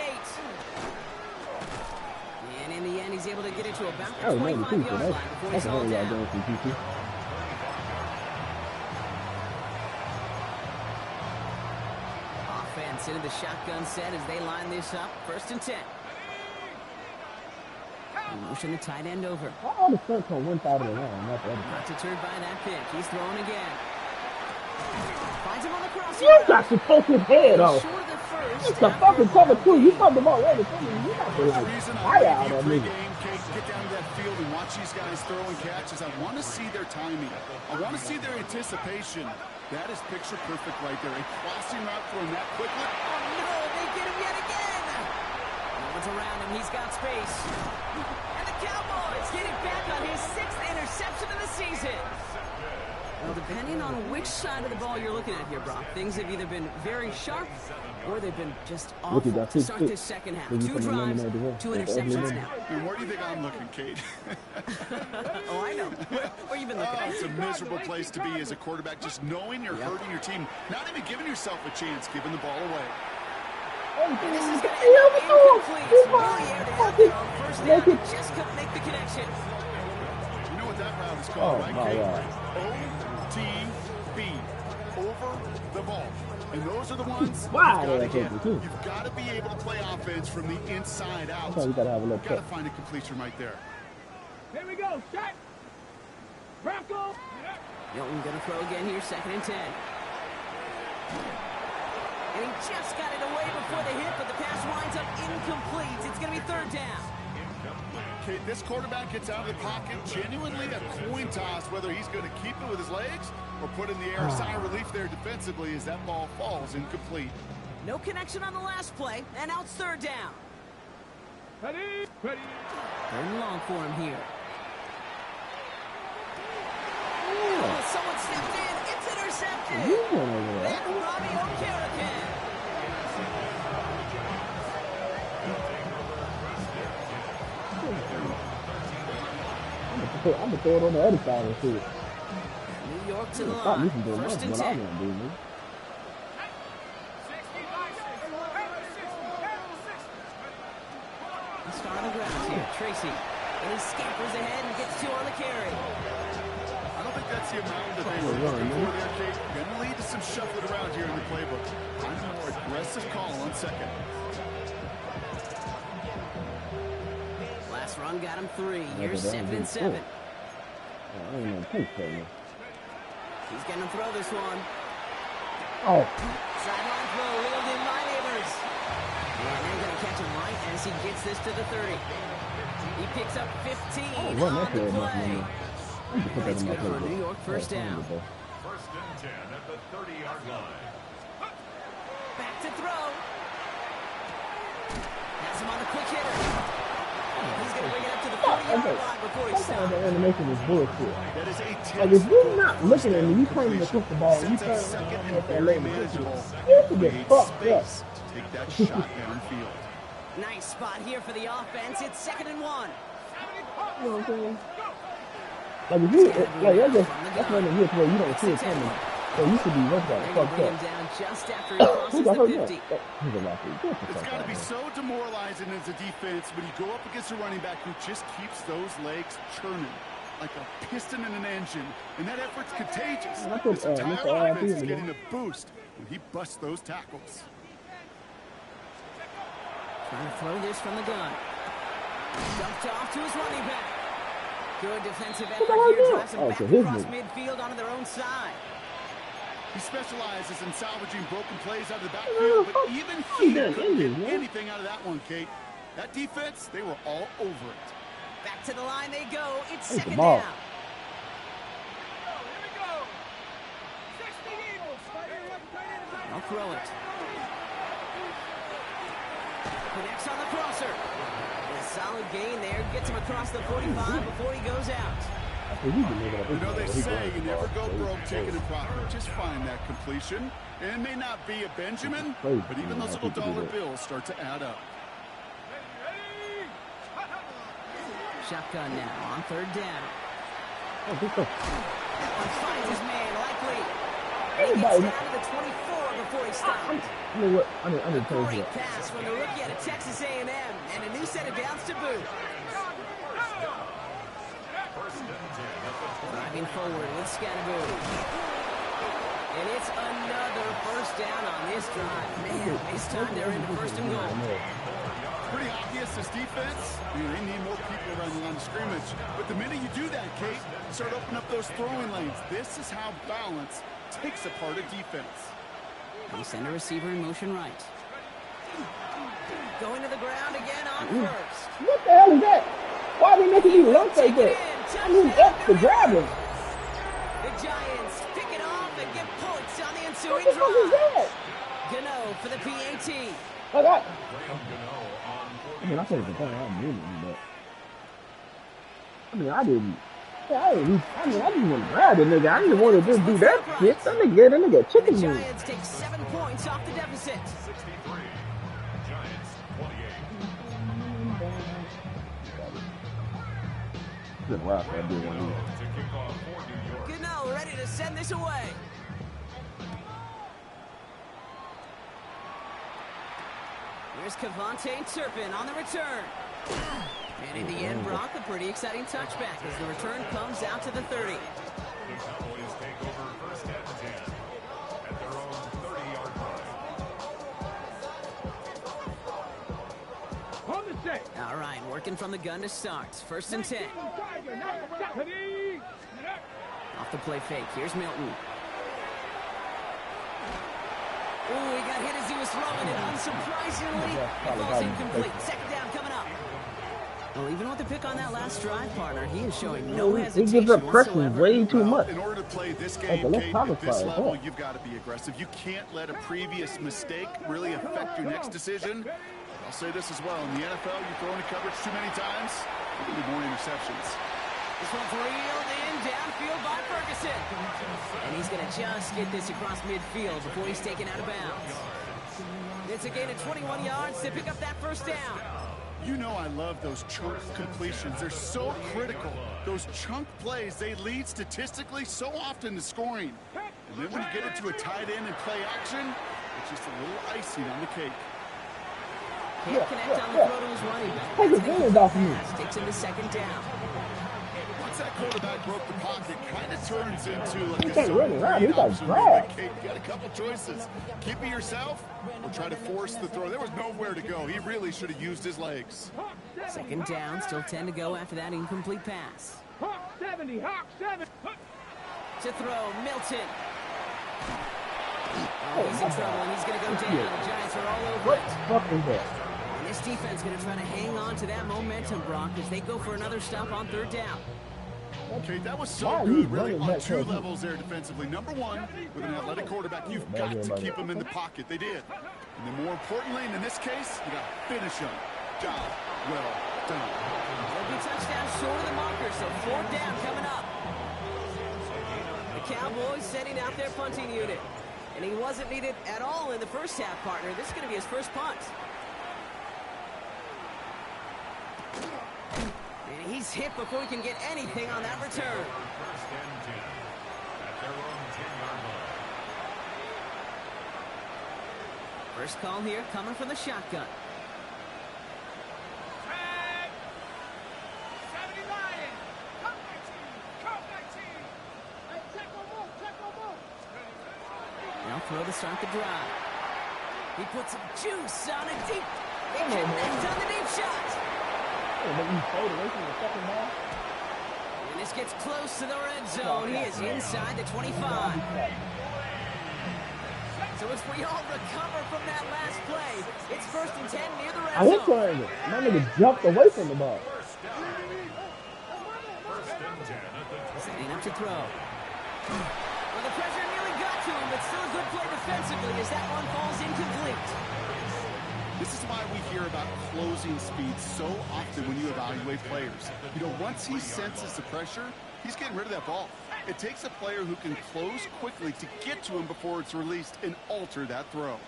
And in the end, he's able to get it to about the Oh, 25-yard line before he's hauled down. Offense into the shotgun set as they line this up. 1st and 10. Motion the tight end over. All the stunts on one side of the line, not the other. Not deterred by that pick. He's throwing again. Finds him on the cross. You got to poke his head off. Short of the first. It's the fucking cover two. You talking about ready? You got to The like reason fire I out review of me. pregame, Kate, get down to that field and watch these guys throw and catch is I want to see their timing. I want to see their anticipation. That is picture perfect right there. A crossing route thrown that quickly. Oh, no, they get him yet again. No one's around him. He's got space. And the Cowboys get it back on his 6th interception of the season. Well, depending on which side of the ball you're looking at here, Brock, things have either been very sharp or they've been just awful to start this second half. 2 drives, 2 interceptions now. And where do you think I'm looking, Kate? Oh, I know. Where you been looking? It's a miserable place to be as a quarterback, just knowing you're hurting your team, not even giving yourself a chance, giving the ball away. And this is going to end up incomplete. Really aired it out there on 1st down. Just couldn't make the connection. You know what that route is called, right, Kate? OTB, over the ball. And those are the ones you've got to be able to play offense from the inside out. You got to find a completion right there. Here we go. Shot. Bronco. Milton going to throw again here, 2nd and 10. And he just got it away before the hit, but the pass winds up incomplete. It's going to be 3rd down. Okay, this quarterback gets out of the pocket, genuinely a coin toss, whether he's going to keep it with his legs or put in the air. Sigh of relief there defensively as that ball falls incomplete. No connection on the last play, and now it's 3rd down. Ready. 3rd and long for him here. Oh, someone stepped in. It's intercepted. That's Robbie O'Carrican. I'm going to throw it on the other side and see it. New York to the line. 1st and 10. Let's start on the ground here. Tracy. And he scampers ahead and gets 2 on the carry. I don't think that's the amount that they were looking for there, Kate. Going to lead to some shuffling around here in the playbook. I'm a more aggressive call on 2nd. Last run got him 3. Here's 2nd and 7. I ain't no take that one. He's going to throw this one. Oh. Sideline throw reeled in by Neighbors. And they're going to catch him right as he gets this to the 30. He picks up 15 on the play. It's good for a New York first down. First and 10 at the 30-yard line. Back to throw. Has him on the quick hitter. He's going to bring it up to the 40-yard line before he stops. The animation is bullshit. That is a Like, if you're not looking at me, you turn to push the ball, and you turn around at that lane, you should get fucked up. Take that shot downfield. Nice spot here for the offense. It's 2nd and 1. You know what I'm saying? Like, if you, that's one of the years where you don't see it coming. So you should be worked out, fucked Bring him up. down just after he crosses the 50. It's got to be so demoralizing as a defense when you go up against a running back who just keeps those legs churning like a piston in an engine, and that effort's contagious. This entire offense is getting a boost when he busts those tackles. Trying to throw this from the gun. Dumped off to his running back. Good defensive effort here. Drives him back across midfield onto their own side. He specializes in salvaging broken plays out of the backfield, but even he couldn't get anything out of that one, Kate. That defense, they were all over it. Back to the line they go. It's 2nd down. I'll throw it. Connects on the crosser. A solid gain there. Gets him across the 45 before he goes out. You know, they say you never go broke taking a profit. Just find that completion. And it may not be a Benjamin, but even those little dollar bills start to add up. Shotgun now on 3rd down. Finds his man, likely. He gets down to the 24 before he stops. You know what? I need to tell you Great pass from the rookie out of Texas A&M, and a new set of downs to boot. Driving forward with Scatterboot. And it's another first down on this drive. Man, this time they're into 1st and goal. Pretty obvious this defense. They need more people around the line of scrimmage. But the minute you do that, Kate, you start opening up those throwing lanes. This is how balance takes apart a defense. They send a receiver in motion right. Going to the ground again on 1st. What the hell is that? Why are they making me look like that? I mean, that's the grabbing. The Giants pick it off and get points on the ensuing What the fuck is drive. that? Gano for the PAT. I mean, I said it's a point. I'm moving, but I mean, I didn't. Yeah, I didn't want to grab the nigga. I didn't want to just do that shit. That nigga chicken The meat. Giants take 7 points off the deficit. 63. Giants 28. Good rock, I did one of these. To kick off for New York. Gano ready to send this away. Here's Cavante Turpin on the return. And in the end, Brock, a pretty exciting touchback as the return comes out to the 30. The Cowboys take over 1st and 10 at their own 30-yard line. On the set. All right, working from the gun to start. 1st and 10. Off the play fake. Here's Milton. Ooh, he got hit as he was throwing it. Unsurprisingly, it falls incomplete. 2nd down coming up. Well, even with the pick on that last drive, partner, he is showing no hesitation He gives up pressure whatsoever. way too much. In order to play this game, Kate, at this level, you've got to be aggressive. You can't let a previous mistake really affect your next decision. I'll say this as well. In the NFL, you throw into coverage too many times, there will be more interceptions. This one's reeled in downfield by Ferguson. And he's going to just get this across midfield before he's taken out of bounds. It's a gain of 21 yards to pick up that 1st down. You know I love those chunk completions. They're so critical. Those chunk plays, they lead statistically so often to scoring. And then when you get into a tight end and play action, it's just a little icing on the cake. Can't connect on the throw to his running back. Take his hands off me. Takes him to 2nd down. Once that quarterback broke the pocket, kind of turns into like a can't run around. He got option. grabbed. You got a couple choices. Keep it yourself or try to force the throw. There was nowhere to go. He really should have used his legs. 2nd down, still 10 to go after that incomplete pass. 70, Hawk 7. To throw, Milton. Oh, he's in trouble, and he's going to go down. The Giants are all over it. What is that? And this defense is going to try to hang on to that momentum, Brock, as they go for another stop on third down. Okay, that was so good, really, on two levels there defensively. Number one, with an athletic quarterback, you've got to keep him in the pocket. They did. And then more importantly, and in this case, you got to finish him. Job well done. They'll be touchdown short of the marker, so fourth down coming up. The Cowboys setting out their punting unit. And he wasn't needed at all in the first half, partner. This is going to be his first punt. And he's hit before he can get anything on that return. First and 10 at their own 10-yard line. First call here coming from the shotgun. Tag. 70 Lions. Come 19. Come 19. Hey, check on move. They'll throw to start the drive. He puts some juice on a deep. They connect on the deep shot. And this gets close to the red zone. He is inside the 25. So as we all recover from that last play, it's first and 10 near the red I hit zone. triangle. My nigga jumped away from the ball. First and 10 at the 20. Setting up to throw. Well, the pressure nearly got to him, but still a good play defensively as that one falls incomplete. This is why we hear about closing speed so often when you evaluate players. You know, once he senses the pressure, he's getting rid of that ball. It takes a player who can close quickly to get to him before it's released and alter that throw.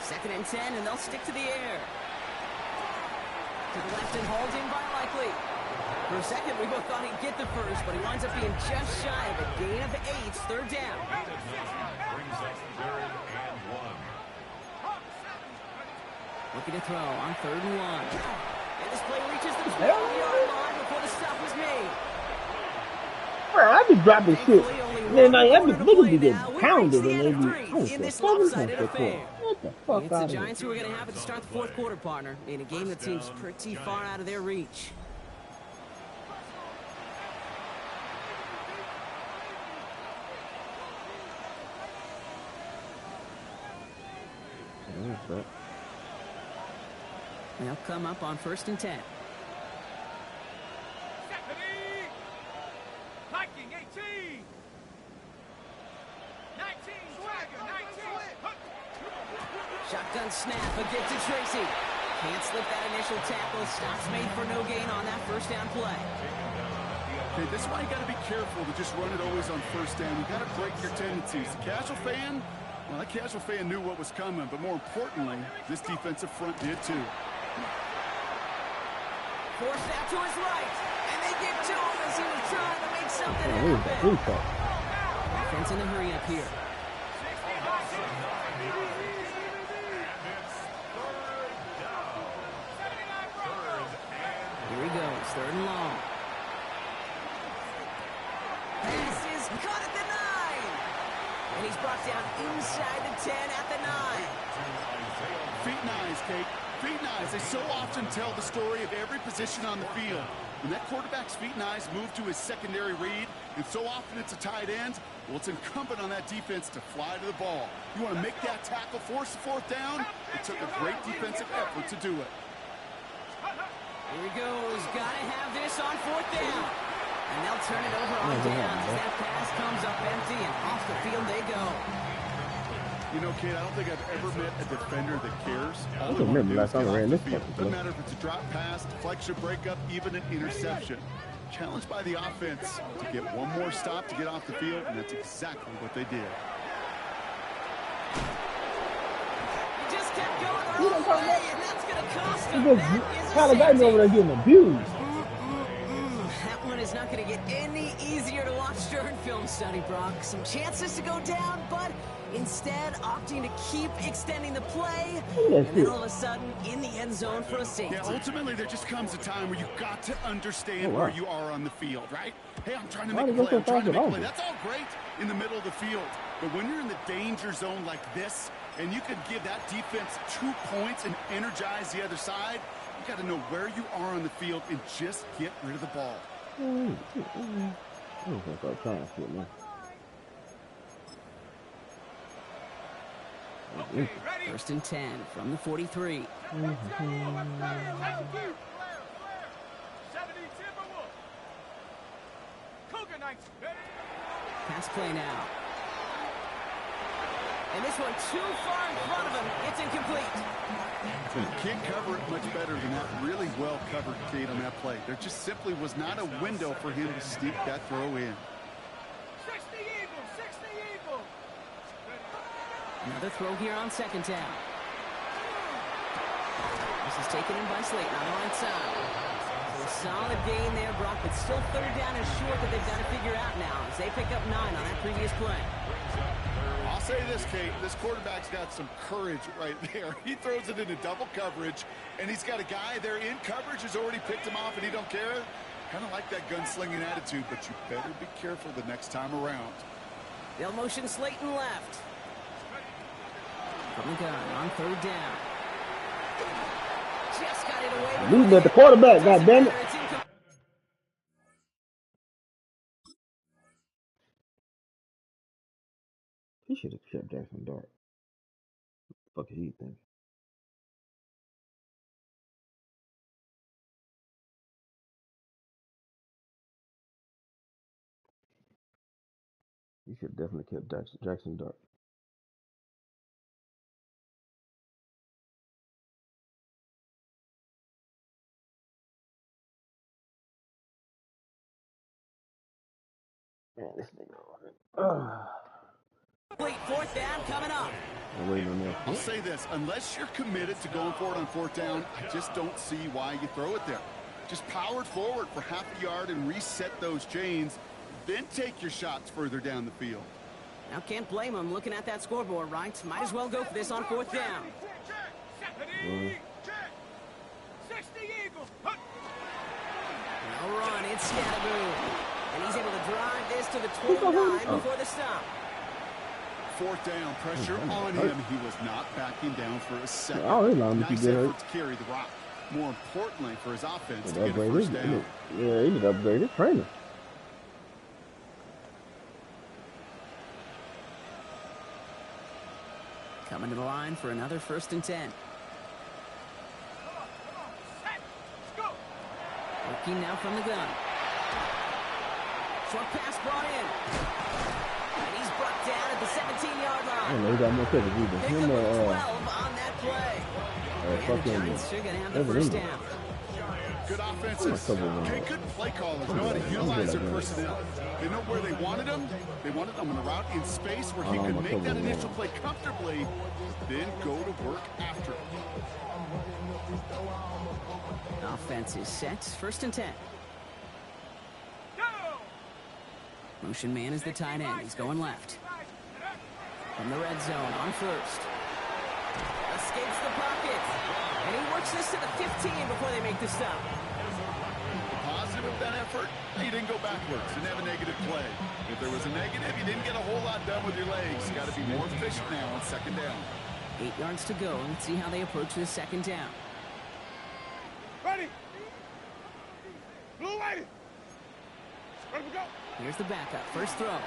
Second and 10, and they'll stick to the air. To the left and hauled in by Likely. For a second, we both thought he'd get the first, but he winds up being just shy of a gain of 8, third down. Brings up third and 1. Looking to throw on third and 1. And this play reaches the 12-yard line before the stop is made. Bro, I be dropping shit. Man, like, niggas be getting pounded and they be, in this lopsided affair. What the fuck It's the out of Giants here? who are going to have it to start the fourth quarter, partner, in a game that seems pretty far out of their reach. They'll come up on first and 10. Stephanie. Viking 18. 19. Swagger 19. Shotgun snap, a get to Tracy. Can't slip that initial tackle. Stops made for no gain on that first down play. Okay, this is why you got to be careful to just run it always on first down. You got to break your tendencies. The casual fan, well, that casual fan knew what was coming, but more importantly, this defensive front did too. Forced out to his right, and they get to him as he was trying to make something happen. Offense in a hurry up here. Here he goes, third and long. Pass is caught at the 9. And he's brought down inside the 10 at the 9. Feet nice, Kate. Feet nice. They so often tell the story of every position on the field. When that quarterback's feet nice move to his secondary read, and so often it's a tight end, well, it's incumbent on that defense to fly to the ball. You want to make that tackle, force the fourth down? It took a great defensive effort to do it. Here he goes. Got to have this on fourth down. And they'll turn it over on downs as that pass comes up empty, and off the field they go. You know, Kate, I don't think I've ever met a defender that cares. I don't remember last time I ran this fucking Doesn't play. matter if it's a drop pass, deflection, breakup, even an interception. Challenged by the offense to get one more stop to get off the field, and that's exactly what they did. He just kept going the wrong way, and that's going to cost him. Because That is a Tyler Guy's safety. over there getting abused. That one is not going to get any easier to watch during film study, Brock. Some chances to go down, but instead opting to keep extending the play. And then all of a sudden, in the end zone for a safety. Yeah, ultimately, there just comes a time where you've got to understand where you are on the field, right? Hey, I'm trying to make a play. I'm trying to make a play. That's all great in the middle of the field. But when you're in the danger zone like this, and you can give that defense 2 points and energize the other side, You got to know where you are on the field and just get rid of the ball. I'm gonna start trying shit, man. Okay, ready? 1st and 10 from the 43. Check that tail. Let's go. Flare, flare. 70 Timberwolves. Cougar Knights. Ready? Pass play now. And this one too far in front of him. It's incomplete. You can't cover it much better than that. Really well covered, Kate, on that play. There just simply was not a window for him to sneak that throw in. 60 Eagles. 60 Eagles. Another throw here on 2nd down. This is taken in by Slayton on the right side. So a solid gain there, Brock, but still 3rd down and short that they've got to figure out now as they pick up 9 on that previous play. I'll say this, Kate. This quarterback's got some courage right there. He throws it into double coverage, and he's got a guy there in coverage who's already picked him off, and he don't care. Kind of like that gunslinging attitude, but you better be careful the next time around. They'll motion Slayton left. From the gun on 3rd down. Just got it away. Leading at the quarterback, goddammit. He should have kept Jackson Dart. Fuck it, he think. He should definitely kept Jackson Dart. Man, this nigga. Complete 4th down coming up. I'm waiting on that. I'll say this. Unless you're committed to going for it on 4th down, I just don't see why you throw it there. Just power it forward for half a yard and reset those chains. Then take your shots further down the field. Now can't blame him looking at that scoreboard, right? Might as well go for this on 4th down. 70. 60 Eagles. No run, it's Scatterboo. And he's able to drive this to the 29 before the stop. 4th down, pressure on him. He was not backing down for a second. Oh, he allowed him to Nice get effort hurt. to carry the rock. More importantly for his offense to He get a first down. Yeah, he did upgrade his training. Coming to the line for another 1st and 10. Working now from the gun. Short pass brought in. And he's brought down at the 17-yard line. I don't know, he got more catches either. Pick Him up or, 12 on that play. And the fucking Giants are going to have the Evan first Ingram. down. Good offenses. Okay, good play callers know how to utilize their personnel. They know where they wanted them. They wanted them on a route in space where he could make that initial play comfortably, then go to work after it. Offense is set. 1st and 10. Motion man is the tight end. He's going left. From the red zone on 1st. Escapes the pocket. And he works this to the 15 before they make the stop. The positive of that effort, you didn't go backwards. Didn't have a negative play. If there was a negative, you didn't get a whole lot done with your legs. You got to be more efficient now on 2nd down. 8 yards to go. Let's see how they approach this 2nd down. Ready? Blue lighted. Ready to go. Here's the backup. First throw.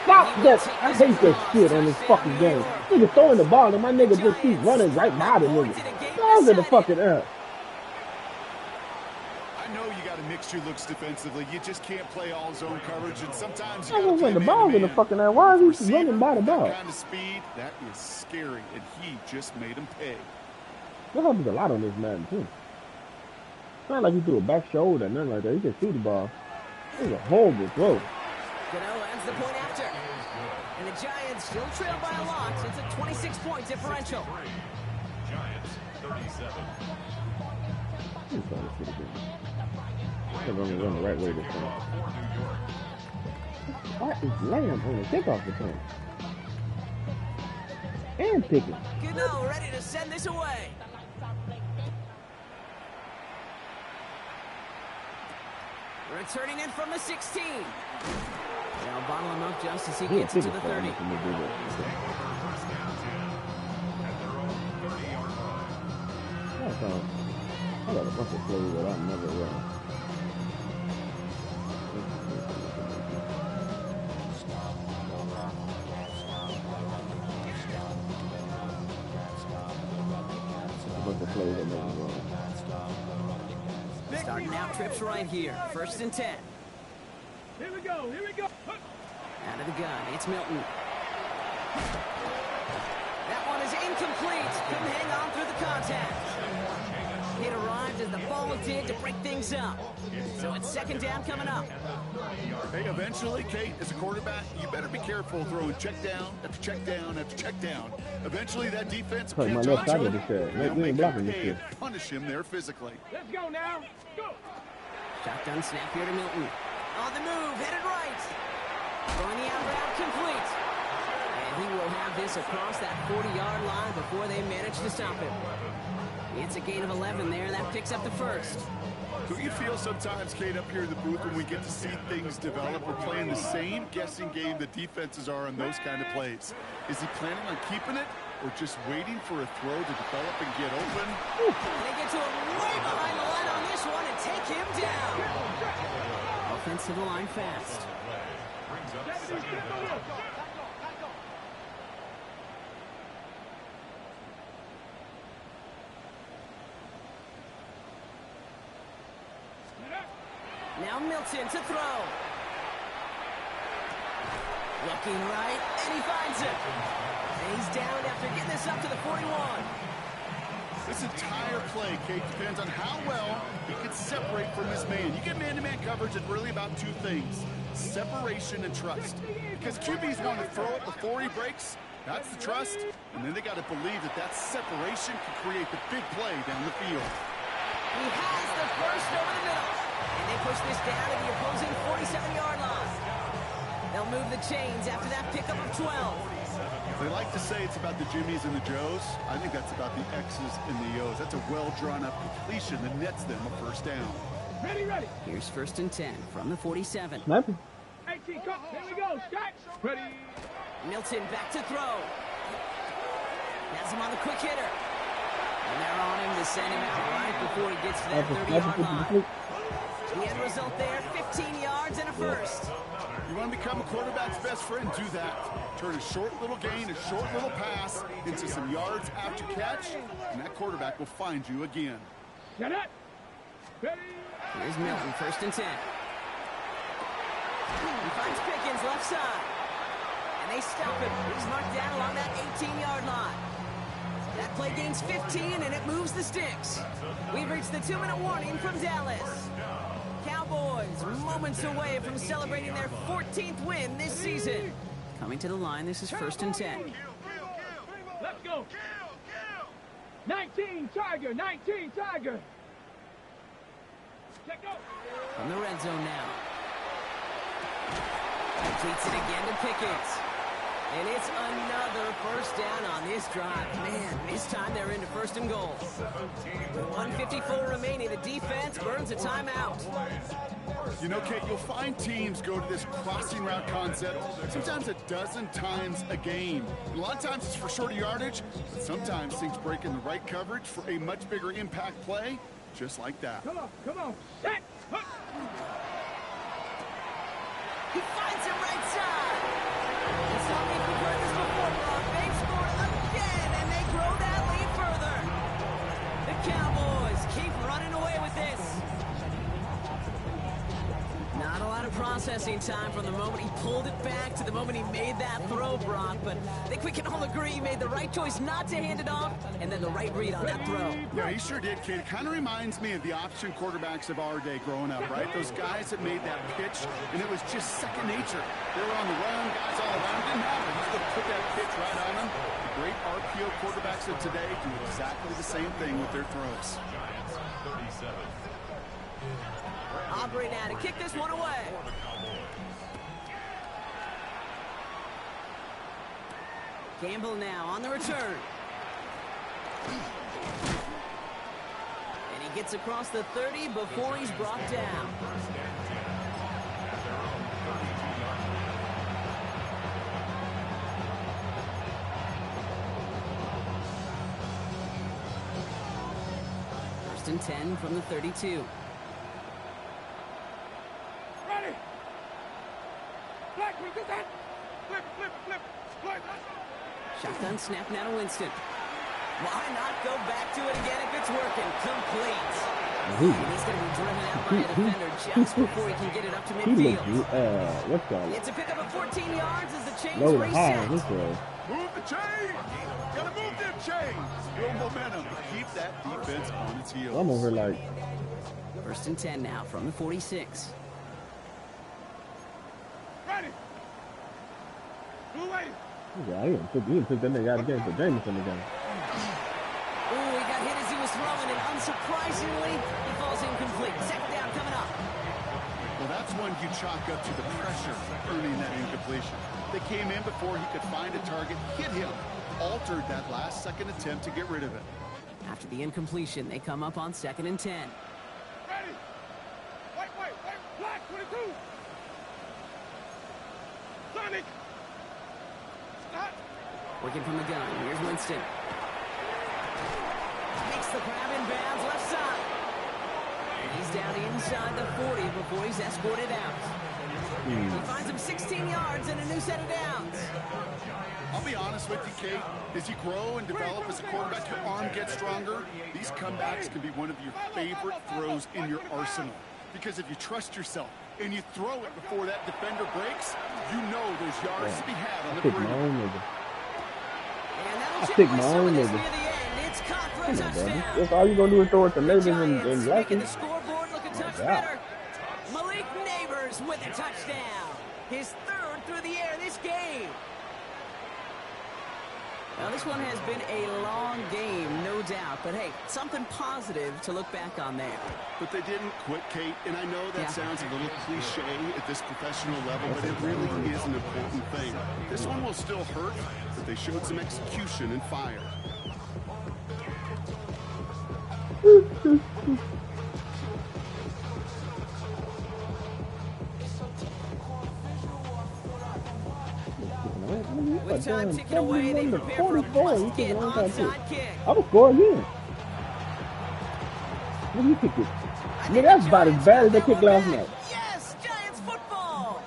Stop that! I hate that shit on this fucking game. Nigga throwing the ball and my nigga just keeps running right by the nigga. Look at the fucking air. I know you got to mix your looks defensively. You just can't play all zone coverage, and sometimes you I got to was play like, the ball's in the man-to-man. fucking air. Why is he Receiver, running by the ball? that kind of speed, that is scary, and he just made him pay. That happens a lot on this Madden too. It's not like he threw a back shoulder or nothing like that. He just threw the ball. It was a horrible throw. Gano adds the point after. And the Giants still trail by a lot. It's a 26-point differential. Giants 37. He's trying to fit it in. He's going to run the right way this time. Why is Lamb on the kickoff return? And Pickens. Gano ready to send this away. Returning in from the 16. They'll bottle him up just as he gets into the 30. So, I got a bunch of plays that I never run. A bunch of plays that never run. Starting out trips right here. 1st and 10. Here we go. Here we go. Out of the gun, it's Milton. That one is incomplete. Couldn't hang on through the contact. It arrived as the ball did to break things up. So it's 2nd down coming up. Hey, eventually, Kate, as a quarterback, you better be careful throwing check down after check down after check down. Eventually, that defense Like my will left side of the shirt. They'll We make ain't him blocking this pay shit. and punish him there physically. Let's go now. Go. Shotgun snap here to Milton. On the move, headed right. Throwing the out route complete. And he will have this across that 40-yard line before they manage to stop him. It's a gain of 11 there. That picks up the 1st. Don't you feel sometimes, Kate, up here in the booth when we get to see things develop, we're playing the same guessing game the defenses are on those kind of plays? Is he planning on keeping it or just waiting for a throw to develop and get open? They get to him way behind the line on this one and take him down. Offensive line fast. Brings up 2nd and 10. Now Milton to throw. Looking right, and he finds it. And he's down after getting this up to the 41. This entire play, Kate, depends on how well he can separate from his man. You get man-to-man coverage, it's really about 2 things: separation and trust. Because QB's want to throw it before he breaks. That's the trust. And then they got to believe that that separation can create the big play down the field. He has the first over the middle. And they push this down to the opposing 47-yard line. They'll move the chains after that pickup of 12. They like to say it's about the Jimmies and the Joes. I think that's about the X's and the O's. That's a well-drawn-up completion that nets them a 1st down. Ready, ready. Here's 1st and 10 from the 47. Snapping. 18, come. Here we go. Start. Ready. Milton back to throw. Has him on the quick hitter. And they're on him to send him out right before he gets to that 30-yard line. The end result there, 15 yards and a 1st. You want to become a quarterback's best friend, do that. Turn a short little gain, a short little pass into some yards after catch, and that quarterback will find you again. Get it. Ready. Here's Milton, 1st and 10. He finds Pickens left side. And they stop him. He's marked down along that 18-yard line. That play gains 15, and it moves the sticks. We've reached the 2-minute warning from Dallas. Cowboys moments away from celebrating their 14th win this season. Coming to the line, this is 1st and 10. Let's go. 19 Tiger. 19 Tiger. Check out. From the red zone now. Completes it again to Pickens. And it's another 1st down on this drive. Man, this time they're into 1st and goal. With 1:54 remaining, the defense burns a timeout. You know, Kate, you'll find teams go to this crossing route concept sometimes a dozen times a game. And a lot of times it's for shorter yardage, but sometimes things break in the right coverage for a much bigger impact play, just like that. Come on. Come on. Set. Huh. He finds him right side. It's not like we've heard this before, Brock. They've scored again, and they grow that lead further. The Cowboys keep running away with this. Not a lot of processing time from the moment he pulled it back to the moment he made that throw, Brock. But I think we can all agree he made the right choice not to hand it off, and then the right read on that throw. Yeah, he sure did, Kate. It kind of reminds me of the option quarterbacks of our day growing up, right? Those guys that made that pitch, and it was just second nature. They were on the run, guys all around. Didn't matter. He's going to put that pitch right on them. The great RPO quarterbacks of today do exactly the same thing with their throws. Giants 37. Aubrey now to kick this one away. Campbell now on the return. And he gets across the 30 before he's brought down. First and 10 from the 32. Ready. Black, we get that. Flip. Shotgun snap now to Winston. Why not go back to it again if it's working? Complete. And he's going to be driven out by a defender just before he can get it up to midfield. What's that? It's a pickup of 14 yards as the chains Low to high on this reset. way. Move the chains. Gotta move them chains. Build momentum. Keep that defense on its heels. I'm over like. First and 10 now from the 46. Ready. Blue wave. Yeah, he didn't put that nigga out again for Jameson again. Oh, he got hit as he was throwing, and unsurprisingly, he falls incomplete. Second down coming up. Well, that's one you chalk up to the pressure earning that incompletion. They came in before he could find a target, hit him, altered that last second attempt to get rid of it. After the incompletion, they come up on 2nd and 10. Ready. Wait. Black, 22. Sonic. Stop. Working from the gun. Here's Winston. Makes the grab in bounds left side. And he's down inside the 40 before he's escorted out. He finds him 16 yards and a new set of downs. I'll be honest with you, Kate. As you grow and develop as a quarterback, your arm gets stronger. These comebacks can be one of your favorite throws in your arsenal. Because if you trust yourself and you throw it before that defender breaks, you know there's yards to be had on the Pick my perimeter. own nigga. And that'll I chip pick away my some own of this nigga. near the end. It's caught for a Come on, brother. touchdown. That's all you gonna do is throw it to neighbors and Giants making blackies. the scoreboard look a touch God. better. Malik Neighbors with a touchdown. His third through the air this game. Now, this one has been a long game, no doubt. But, hey, something positive to look back on there. But they didn't quit, Kate, and I know that sounds a little cliche at this professional level, but it really is an important thing. This one will still hurt, but they showed some execution and fire. With time ticking away, they prepare for a must-get onside kick. I will score again. What do you kick it? Man, that's about as bad as they kicked last night. Yes, Giants football.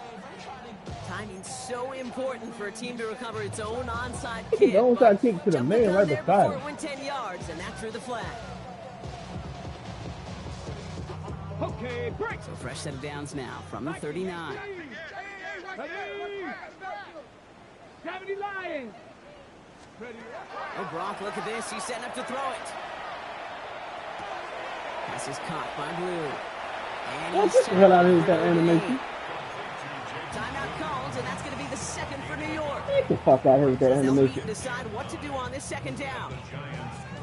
Timing's so important for a team to recover its own onside kick. The onside kick to the Jumped the man gun right there beside before him. it went 10 yards, and that drew the flag. Okay, break. So fresh set of downs now from the 39. Gravity Lions. Ready. Oh, Brock, look at this. He's setting up to throw it. Pass is caught by Blue. And Well, he's get the hell out of here with that tackled for the animation. gain. Timeout called, and that's going to be the second for New York. Get the fuck out of here with that They'll meet animation. and decide what to do on this second down.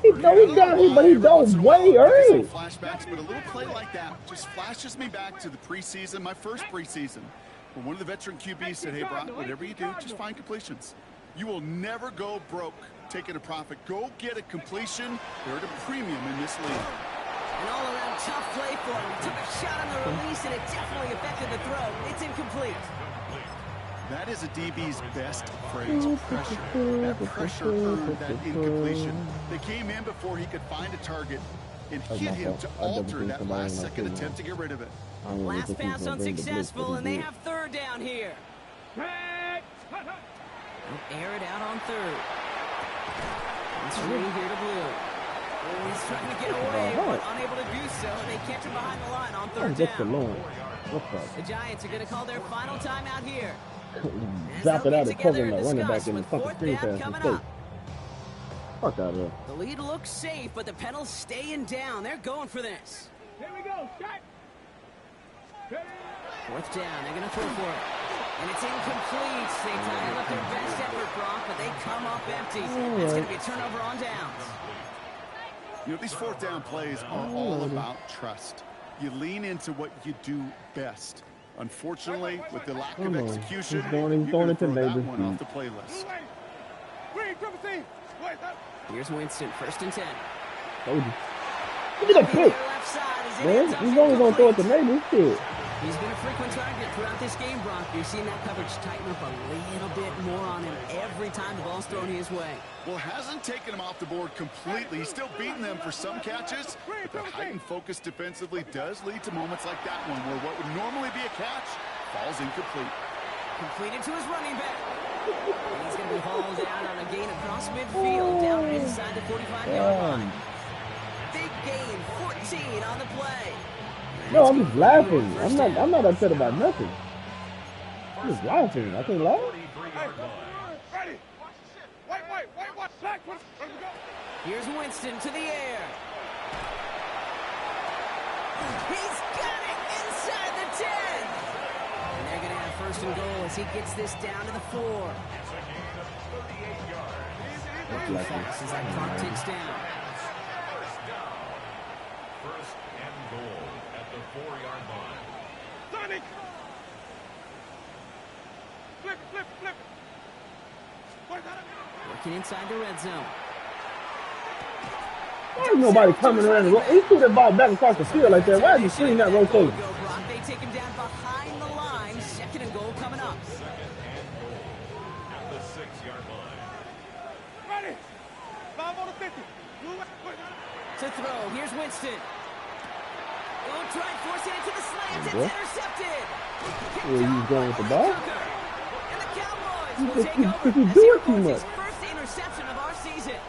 He got him, but he goes way early. Flashbacks, but a little play like that just flashes me back to the preseason, my first preseason. When one of the veteran QBs said, hey, Brock, whatever you do, just find completions. You will never go broke taking a profit. Go get a completion. They're at a premium in this league. An all-around tough play for him. He took a shot on the release, and it definitely affected the throw. It's incomplete. That is a DB's best phrase, pressure. That pressure earned that incompletion. They came in before he could find a target and hit him to alter that last second attempt to get rid of it. Last pass unsuccessful, and they have third down here. They'll air it out on third. And screen here to Blue. Oh, he's trying to get away, but unable to do so. They catch him behind the line on third Just the down. Lord. What's up? The Giants are going to call their final timeout here. Drop it out and cover him like running back discuss in the with fucking fourth screen down pass coming mistake. up. Fuck out of here. The lead looks safe, but the Penals staying down. They're going for this. Here we go. Start. Fourth down. They're going to throw for it. And it's incomplete. They tied up their best effort, Brock, but they come up empty. It's going to be a turnover on downs. You know, these fourth down plays are all about trust. You lean into what you do best. Unfortunately, with the lack of execution, He's you're going going to into throw that Neighbors' one off feet. the playlist. Here's Winston, first and 10. Told you. Look at that pick. Left side is Man, he's only going to throw it to neighbors. Shit. He's been a frequent target throughout this game, Brock. You've seen that coverage tighten up a little bit more on him every every time the ball's thrown his way. Well, hasn't taken him off the board completely. He's still beating them for some catches, but that heightened focus defensively does lead to moments like that one where what would normally be a catch falls incomplete. Completed to his running back. And he's going to be hauled down on a gain across midfield, down inside the 45-yard line. Big gain, 14 on the play. No, I'm just laughing. I'm not upset about nothing. I'm just laughing. I can't laugh. Ready. Wait. Slack. Let's go. Here's Winston to the air. He's got it inside the 10. And they're going to have first and goal as he gets this down to the 4. Looking fast as that clock ticks down. First and goal at the 4-yard line. Sonic. Flip. Working inside the red zone. Why is nobody coming around the road? He threw that ball back across the field like that. Why is he seeing that rotation? Go, Brock. They take him down behind the line. Second and goal coming up. At the 6-yard line. Ready. 5 on the 50. To throw. Here's Winston. Oh, try and force it into the slant. It's intercepted. Where he's going with the ball? And the Cowboys will He take over do as it he too records much. his first interception of our season.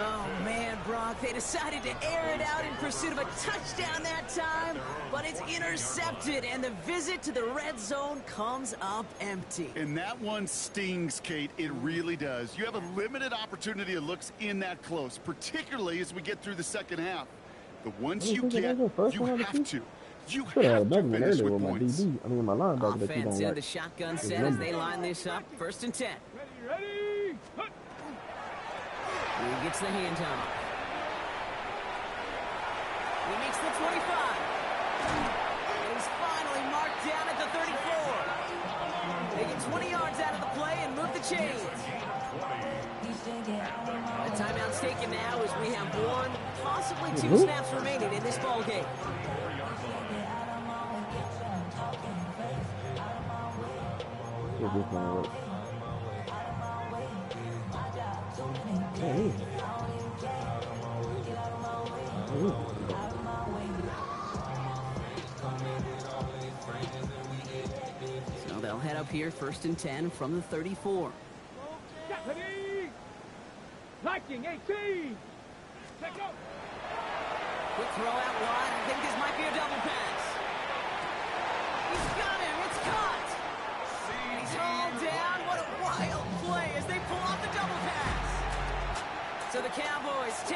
Oh, man, Brock. They decided to air it out in pursuit of a touchdown that time, but it's intercepted, and the visit to the red zone comes up empty. And that one stings, Kate. It really does. You have a limited opportunity that looks in that close, particularly as we get through the second half. But once you get, you have to. You Should have have had to another one finish earlier with with my points. DB. I mean, my linebacker that you Offense don't in the like. shotgun set as they line this up. First and 10. Ready. He gets the handoff. He makes the 25. He's finally marked down at the 34. They get 20 yards out of the play and move the chains. The timeout's taken now as we have one, possibly two snaps remaining in this ball game. Is this gonna work? Hey. So they'll head up here, first and 10 from the 34. Ready. Liking 18. Let's go. Quick throw out wide. I think this might be a double pass. He's got him. It's caught. He's hauled down. What a wild play as they pull off the double pass. So the Cowboys take